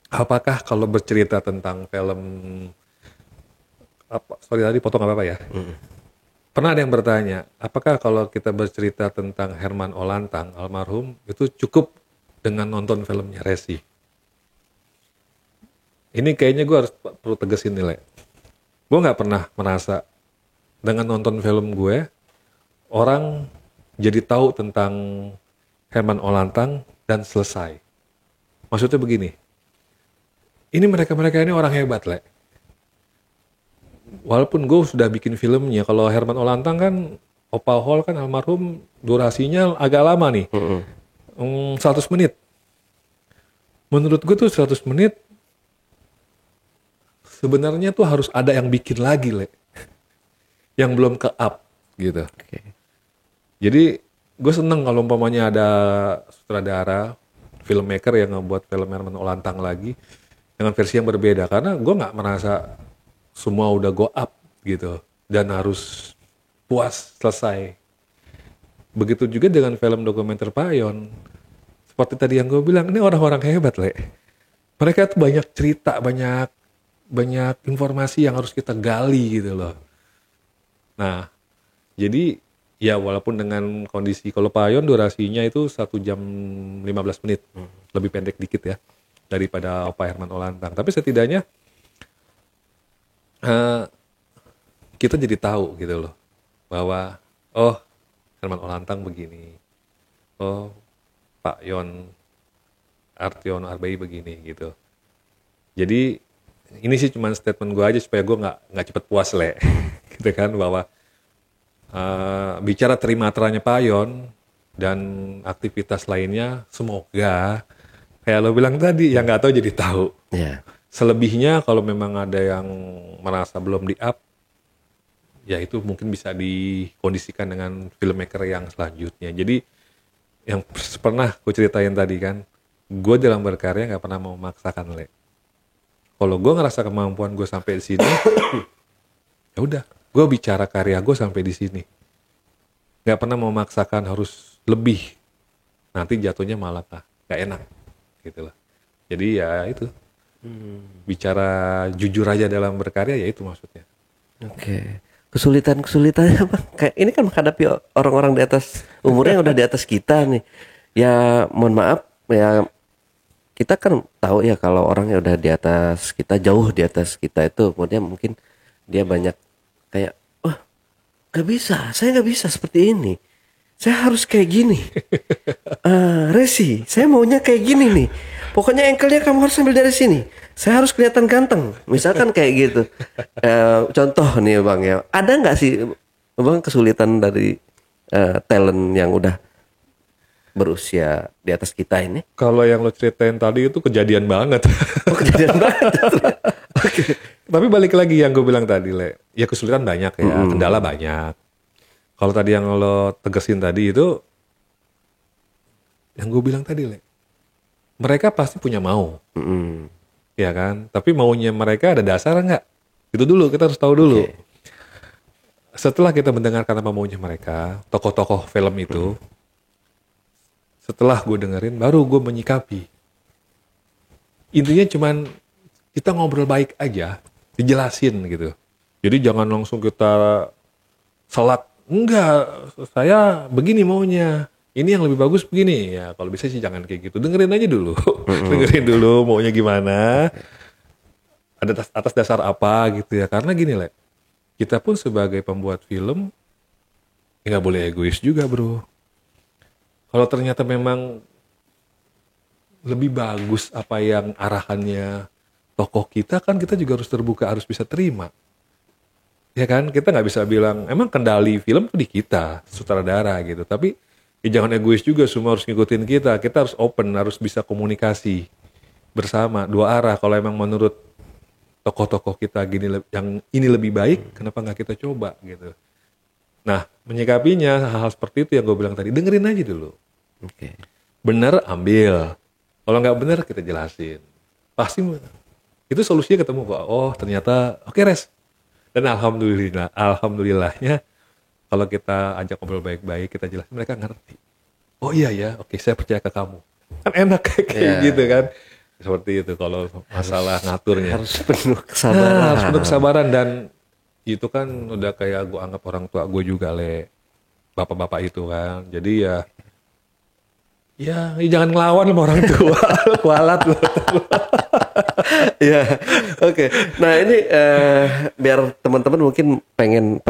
apakah kalau bercerita tentang film tadi potong apa ya? Pernah ada yang bertanya, apakah kalau kita bercerita tentang Herman Olantang almarhum itu cukup dengan nonton filmnya Resi? Ini kayaknya gue harus perlu tegesin nih, Le. Gue nggak pernah merasa dengan nonton film gue orang jadi tahu tentang Herman Olantang dan selesai. Maksudnya begini, ini mereka ini orang hebat, Le. Walaupun gue sudah bikin filmnya, kalau Herman Olantang kan, Opa Hall kan almarhum durasinya agak lama nih, 100 menit. Menurut gue tuh 100 menit, sebenarnya tuh harus ada yang bikin lagi, Le. Yang belum ke-up, gitu. Jadi gue seneng kalau umpamanya ada sutradara, filmmaker yang ngebuat film Herman Olantang lagi dengan versi yang berbeda, karena gue nggak merasa semua udah go up gitu dan harus puas selesai. Begitu juga dengan film dokumenter Pak Yon. Seperti tadi yang gue bilang, ini orang-orang hebat, Le. Mereka tuh banyak cerita, banyak informasi yang harus kita gali gitu loh. Nah, jadi ya walaupun dengan kondisi, kalau Pak Yon durasinya itu 1 jam 15 menit. Lebih pendek dikit ya daripada Pak Herman Olantang. Tapi setidaknya kita jadi tahu gitu loh bahwa oh, Herman Olantang begini, oh Pak Yon Artiono Arbai begini gitu. Jadi ini sih cuma statement gue aja supaya gue nggak cepet puas, Le. Gitu kan, bahwa bicara trimateranya Pak Yon dan aktivitas lainnya, semoga kayak lo bilang tadi, yang nggak tahu jadi tahu. Ya. Selebihnya kalau memang ada yang merasa belum di up, ya itu mungkin bisa dikondisikan dengan filmmaker yang selanjutnya. Jadi yang pernah gue ceritain tadi kan, gue dalam berkarya nggak pernah mau memaksakan, Le. Kalau gue ngerasa kemampuan gue sampai di sini, ya udah, gue bicara karya gue sampai di sini. Nggak pernah mau memaksakan harus lebih. Nanti jatuhnya malah nggak enak, gitu lah. Jadi ya itu, bicara jujur aja dalam berkarya, ya itu maksudnya. Oke. Kesulitannya apa? Kayak ini kan menghadapi orang-orang di atas umurnya yang udah di atas kita nih. Ya mohon maaf ya, kita kan tahu ya kalau orang yang udah di atas kita, jauh di atas kita itu kemudian mungkin dia banyak kayak, wah gak bisa, saya gak bisa seperti ini, saya harus kayak gini. Resi, saya maunya kayak gini nih, pokoknya ankle-nya kamu harus ambil dari sini, saya harus kelihatan ganteng, misalkan kayak gitu. Contoh nih Bang ya, ada nggak sih Bang kesulitan dari talent yang udah berusia di atas kita ini? Kalau yang lo ceritain tadi itu kejadian banget. Oh, kejadian banget. Oke. Tapi balik lagi yang gue bilang tadi, Le, ya kesulitan banyak ya, kendala banyak. Kalau tadi yang lo tegesin tadi itu, yang gue bilang tadi, Le, mereka pasti punya mau. Ya kan? Tapi maunya mereka ada dasar nggak? Itu dulu, kita harus tahu dulu. Okay. Setelah kita mendengarkan apa maunya mereka, tokoh-tokoh film itu, setelah gue dengerin, baru gue menyikapi. Intinya cuman kita ngobrol baik aja, dijelasin gitu. Jadi jangan langsung kita selak, enggak, saya begini maunya, ini yang lebih bagus begini. Ya kalau bisa sih jangan kayak gitu, dengerin aja dulu. Dengerin dulu maunya gimana, ada atas dasar apa gitu ya. Karena gini, Le, kita pun sebagai pembuat film nggak boleh egois juga, bro. Kalau ternyata memang lebih bagus apa yang arahannya tokoh kita, kan kita juga harus terbuka, harus bisa terima. Ya kan, kita nggak bisa bilang, emang kendali film tuh di kita, sutradara gitu. Tapi ya jangan egois juga, semua harus ngikutin kita. Kita harus open, harus bisa komunikasi bersama, dua arah. Kalau emang menurut tokoh-tokoh kita gini, yang ini lebih baik, kenapa nggak kita coba gitu. Nah, menyikapinya hal-hal seperti itu yang gue bilang tadi, dengerin aja dulu. Oke. Bener, ambil. Kalau nggak bener, kita jelasin. Pasti itu solusinya ketemu kok. Oh, ternyata oke, res. Dan alhamdulillahnya kalau kita ajak ngobrol baik-baik, kita jelasin, mereka ngerti. Oh iya ya, oke, saya percaya ke kamu. Kan enak kayak gitu kan. Seperti itu kalau masalah ngaturnya. Harus penuh kesabaran. Harus penuh kesabaran, dan itu kan udah kayak gue anggap orang tua gue juga, Le. Bapak-bapak itu kan. Jadi ya jangan ngelawan sama orang tua. Kualat lo. Ya, oke. Nah ini biar teman-teman mungkin pengen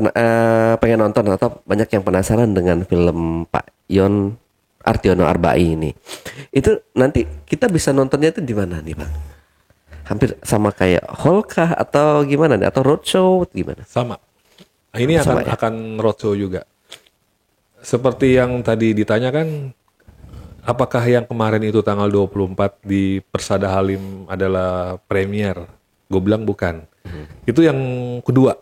nonton atau banyak yang penasaran dengan film Pak Yon Artiono Arbai ini. Itu nanti kita bisa nontonnya itu di mana nih, Bang? Hampir sama kayak hall kah atau gimana nih? Atau roadshow gimana? Sama. Ini akan roadshow juga. Seperti yang tadi ditanyakan, apakah yang kemarin itu tanggal 24 di Persada Halim adalah premier? Gue bilang bukan. Itu yang kedua.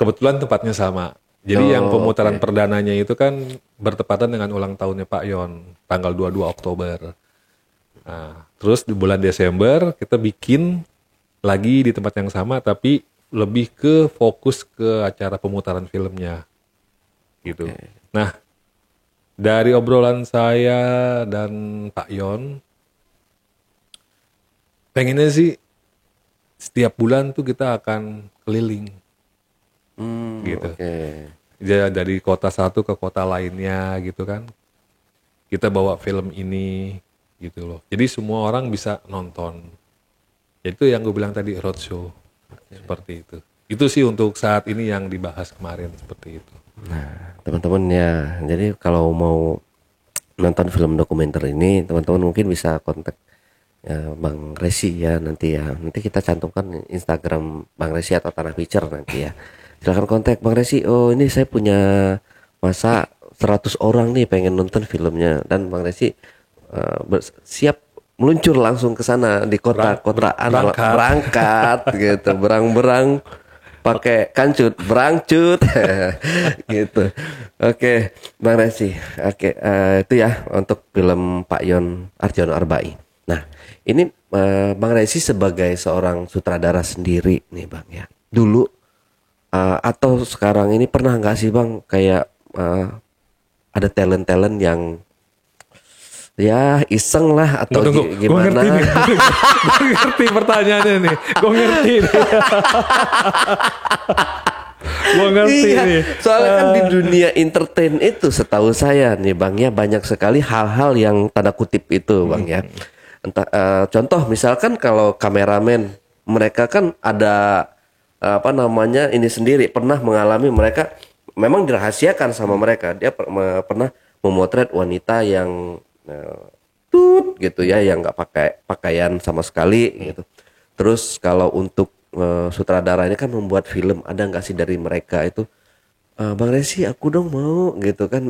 Kebetulan tempatnya sama. Jadi yang pemutaran oke. perdananya itu kan bertepatan dengan ulang tahunnya Pak Yon, tanggal 22 Oktober. Nah, terus di bulan Desember kita bikin lagi di tempat yang sama, tapi lebih ke fokus ke acara pemutaran filmnya, gitu. Nah, dari obrolan saya dan Pak Yon, pengennya sih setiap bulan tuh kita akan keliling, gitu. Oke. Dari kota satu ke kota lainnya gitu kan. Kita bawa film ini gitu loh. Jadi semua orang bisa nonton. Itu yang gue bilang tadi, roadshow. Seperti itu. Itu sih untuk saat ini yang dibahas kemarin, seperti itu. Nah, teman-teman ya, jadi kalau mau nonton film dokumenter ini, teman-teman mungkin bisa kontak ya, Bang Resi ya nanti ya. Nanti kita cantumkan Instagram Bang Resi atau Tanah Picture nanti ya. Silakan kontak Bang Resi. Oh, ini saya punya masa 100 orang nih pengen nonton filmnya, dan Bang Resi siap meluncur langsung ke sana di kota-kotaan, berangkat gitu, berang-berang pakai kancut, berangcut gitu. Oke, Bang Resi. Oke, itu ya untuk film Pak Yon Arjono Arbai. Nah, ini Bang Resi sebagai seorang sutradara sendiri nih Bang ya. Dulu atau sekarang ini pernah nggak sih Bang kayak ada talent-talent yang ya iseng lah atau Tunggu, gue gimana? ngerti nih. Gue ngerti pertanyaannya nih. Gue ngerti nih. Gue ngerti Iya, nih. soalnya kan di dunia entertain itu setahu saya nih Bang ya banyak sekali hal-hal yang tanda kutip itu Bang ya. Entah contoh misalkan kalau kameramen mereka kan ada apa namanya ini sendiri pernah mengalami, mereka memang dirahasiakan sama mereka. Dia pernah memotret wanita yang tut gitu ya, yang nggak pakai pakaian sama sekali gitu. Terus kalau untuk sutradara ini kan membuat film, ada nggak sih dari mereka itu Bang Resi aku dong mau gitu kan,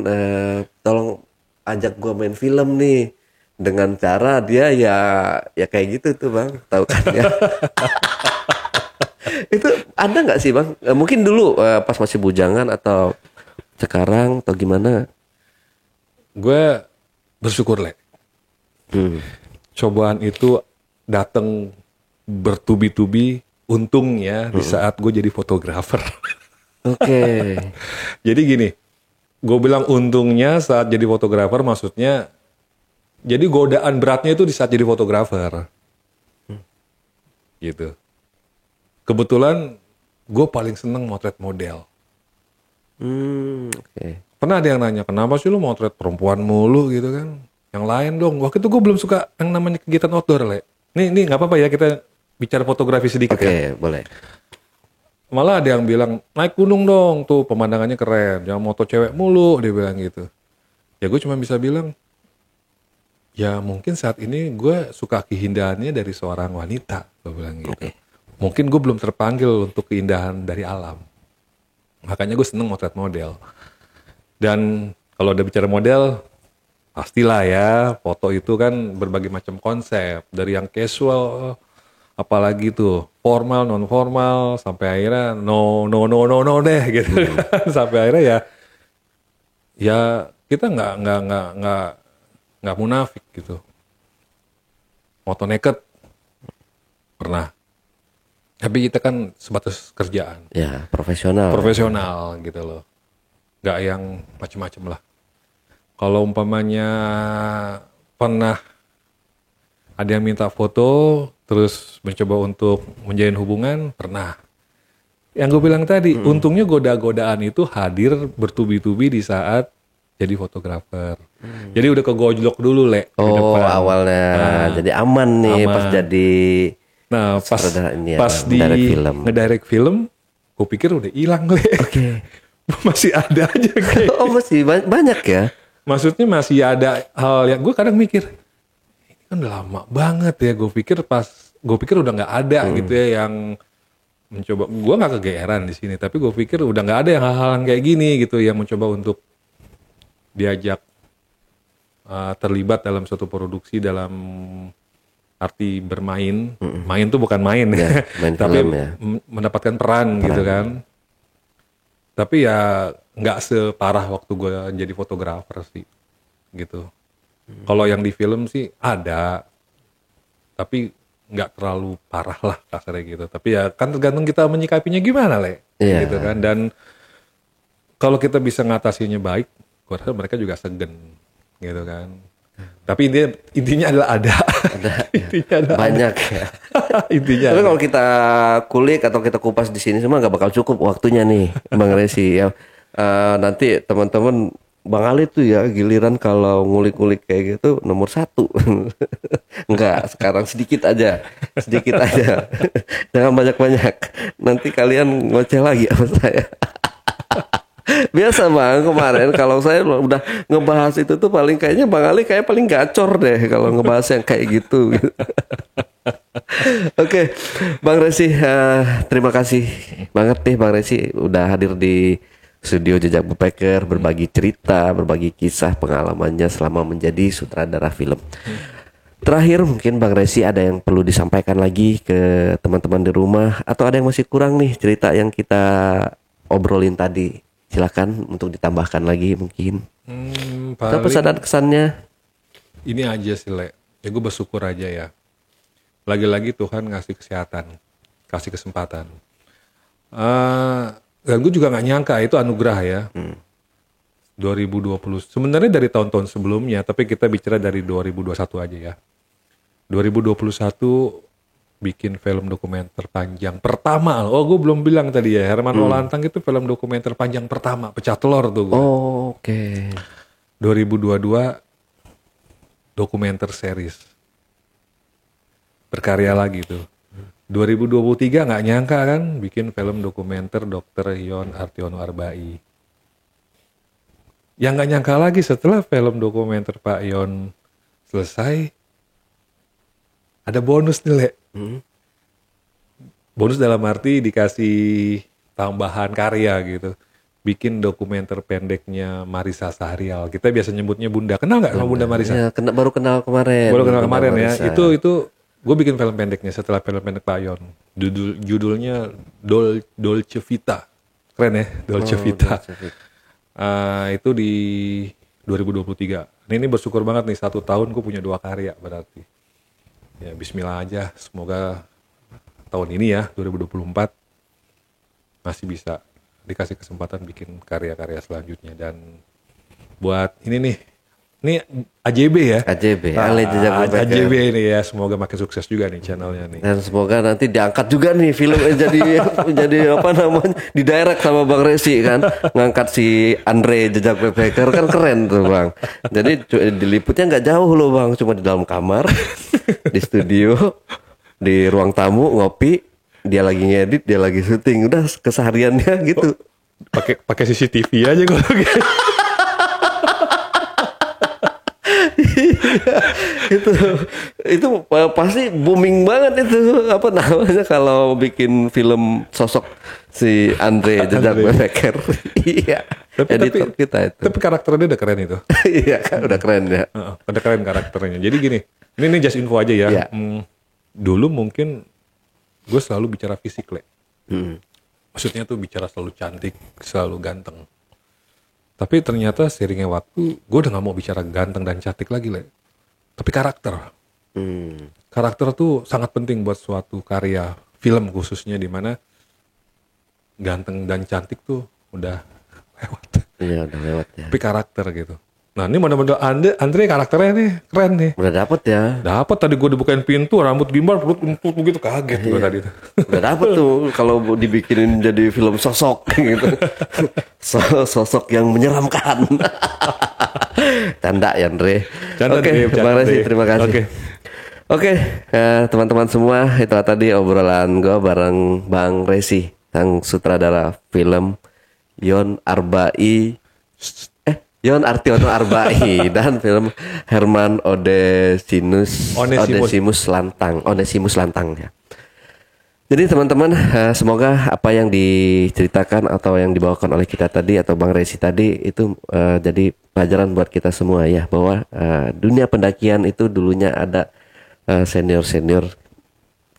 tolong ajak gua main film nih, dengan cara dia ya kayak gitu tuh Bang, tahu kan ya. Itu ada nggak sih Bang? Mungkin dulu pas masih bujangan atau sekarang atau gimana? Gue bersyukur, Le. Cobaan itu datang bertubi-tubi, untungnya di saat gue jadi fotografer. Oke. Jadi gini, gue bilang untungnya saat jadi fotografer, maksudnya jadi godaan beratnya itu di saat jadi fotografer. Gitu. Kebetulan gue paling seneng motret model. Oke. Pernah ada yang nanya, kenapa sih lu motret perempuan mulu gitu kan? Yang lain dong. Waktu itu gue belum suka yang namanya kegiatan outdoor, Le. Nih nggak apa-apa ya kita bicara fotografi sedikit ya. Oke, boleh. Malah ada yang bilang, naik gunung dong, tuh pemandangannya keren. Jangan moto cewek mulu, dia bilang gitu. Ya gue cuma bisa bilang, ya mungkin saat ini gue suka keindahannya dari seorang wanita, gue bilang gitu. Oke. Mungkin gue belum terpanggil untuk keindahan dari alam. Makanya gue seneng motret model. Dan kalau udah bicara model, pastilah ya, foto itu kan berbagai macam konsep. Dari yang casual, apalagi tuh formal, non formal, sampai akhirnya no deh gitu kan. Sampai akhirnya ya kita nggak munafik gitu. Moto naked pernah. Tapi kita kan sebatas kerjaan. Ya, profesional. Profesional gitu loh. Nggak yang macem-macem lah. Kalau umpamanya pernah ada yang minta foto, terus mencoba untuk menjalin hubungan, pernah. Yang gue bilang tadi, untungnya goda-godaan itu hadir bertubi-tubi di saat jadi fotografer. Jadi udah kegojlok dulu, Le. di Oh, depan. awalnya. Jadi aman nih Aman. pas jadi Nah, sutradara ini pas apa, di ngedirect film. ngedirect film, gue pikir udah hilang, Le. Oke. Masih ada aja kayak. Oh, masih banyak ya? Maksudnya masih ada hal yang gue kadang mikir, ini kan udah lama banget ya. Gue pikir udah nggak ada gitu ya yang mencoba. Gue nggak kegeeran di sini, tapi gue pikir udah nggak ada yang hal-hal yang kayak gini gitu yang mencoba untuk diajak terlibat dalam suatu produksi dalam arti bermain. Main tuh bukan main Ya, main tapi film ya. mendapatkan peran gitu kan. Tapi ya nggak separah waktu gue jadi fotografer sih, gitu. Kalau yang di film sih ada, tapi nggak terlalu parah lah kasarnya gitu. Tapi ya kan tergantung kita menyikapinya gimana, Iya. gitu kan. Dan kalau kita bisa ngatasinya baik, gue rasa mereka juga segan, gitu kan. Tapi intinya adalah ada. Intinya adalah Banyak ya. intinya. Tapi ada. kalau kita kulik atau kita kupas di sini semua nggak bakal cukup waktunya nih, Bang Resi ya. Nanti teman-teman Bang Ali tuh ya giliran kalau ngulik-ngulik kayak gitu nomor 1. Enggak, sekarang sedikit aja. Jangan banyak-banyak. Nanti kalian ngoceh lagi sama saya. Biasa Bang, kemarin kalau saya udah ngebahas itu tuh paling kayaknya Bang Ali kayak paling gacor deh kalau ngebahas yang kayak gitu. Oke, Bang Resi, terima kasih banget nih Bang Resi udah hadir di studio Jejak Backpacker, berbagi cerita, berbagi kisah pengalamannya selama menjadi sutradara film. Terakhir mungkin Bang Resi ada yang perlu disampaikan lagi ke teman-teman di rumah atau ada yang masih kurang nih cerita yang kita obrolin tadi. Silakan untuk ditambahkan lagi mungkin. Atau Paling pesan dan kesannya. ini aja sih, Le. Ya gue bersyukur aja ya. Lagi-lagi Tuhan ngasih kesehatan, kasih kesempatan. Dan gue juga nggak nyangka itu anugerah ya. 2020. Sebenarnya dari tahun-tahun sebelumnya, tapi kita bicara dari 2021 aja ya. 2021 bikin film dokumenter panjang pertama. Oh, gue belum bilang tadi ya, Herman Olantang itu film dokumenter panjang pertama, pecah telur tuh gue. Oh, oke. 2022 dokumenter series. Berkarya lagi tuh. 2023 nggak nyangka kan bikin film dokumenter Dr. Yon Artiono Arbai. Yang nggak nyangka lagi setelah film dokumenter Pak Yon selesai, ada bonus nih, Le. Bonus dalam arti dikasih tambahan karya gitu. Bikin dokumenter pendeknya Marisa Sahrial. Kita biasa nyebutnya Bunda. Kenal nggak sama Bunda Marisa? Ya, baru kenal kemarin. Baru kenal Bunda kemarin ya. Marisa. Itu gue bikin film pendeknya setelah film pendek Pak Yon. Judulnya Dolce Vita. Keren ya, Dolce Vita. Dolce Vita. Itu di 2023. Ini bersyukur banget nih 1 tahun gue punya 2 karya berarti. Ya bismillah aja, semoga tahun ini ya 2024 masih bisa dikasih kesempatan bikin karya-karya selanjutnya. Dan buat ini nih, ini AJB ya. AJB, Ale Jejak Backpacker. AJB ini ya, semoga makin sukses juga nih channelnya nih. Dan semoga nanti diangkat juga nih filmnya jadi apa namanya di direct sama Bang Resi kan, ngangkat si Andre Jejak Backpacker kan keren tuh Bang. Jadi diliputnya nggak jauh loh Bang, cuma di dalam kamar, di studio, di ruang tamu ngopi, dia lagi ngedit, dia lagi syuting, udah kesehariannya gitu. Pakai CCTV aja kalau gitu. itu pasti booming banget itu apa namanya kalau bikin film sosok si Andre Jejak Backpacker. Iya. Editor kita itu. Tapi karakternya udah keren itu. Iya kan udah keren ya. Udah keren karakternya. Jadi gini, ini just info aja ya. Iya. Dulu mungkin gue selalu bicara fisik, Le. Maksudnya tuh bicara selalu cantik, selalu ganteng. Tapi ternyata seiringnya waktu, gue udah gak mau bicara ganteng dan cantik lagi, Le. Tapi karakter. Karakter tuh sangat penting buat suatu karya film khususnya, di mana ganteng dan cantik tuh udah lewat. Iya udah lewat ya. Tapi karakter gitu. Nah ini bener-bener Andre karakternya nih keren nih. Udah dapet ya. Dapat tadi gue dibukain pintu, rambut gimbal, perut empuk begitu, kaget gue tadi. Udah dapet tuh kalau dibikinin jadi film sosok gitu. Sosok yang menyeramkan. Canda ya Andre. Canda, Oke, Andre, Bang canda, Resi, Andre. terima kasih. Oke, teman-teman semua, itulah tadi obrolan gue bareng Bang Resi, sang sutradara film Yon Artiono Arbai dan film Herman Onesimus Lantang ya. Jadi teman-teman, semoga apa yang diceritakan atau yang dibawakan oleh kita tadi atau Bang Resi tadi itu jadi pelajaran buat kita semua ya, bahwa dunia pendakian itu dulunya ada senior-senior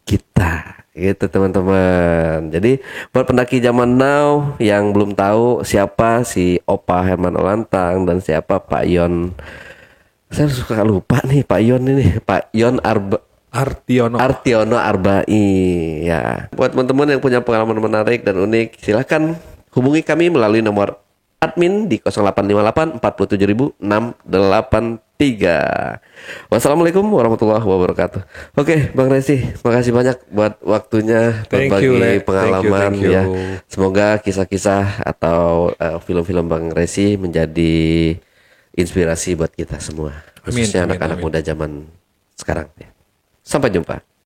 kita Gitu teman-teman. Jadi buat pendaki zaman now yang belum tahu siapa si Opa Herman Olantang dan siapa Pak Yon. Saya suka lupa nih Pak Yon ini. Pak Yon Artiono Arbai ya. Buat teman-teman yang punya pengalaman menarik dan unik, silakan hubungi kami melalui nomor admin di 0858 47663. Wassalamualaikum warahmatullahi wabarakatuh. Oke, Bang Resi, makasih banyak buat waktunya berbagi pengalaman thank you. ya. Semoga kisah-kisah atau film-film Bang Resi menjadi inspirasi buat kita semua, khususnya anak-anak muda zaman sekarang ya. Sampai jumpa.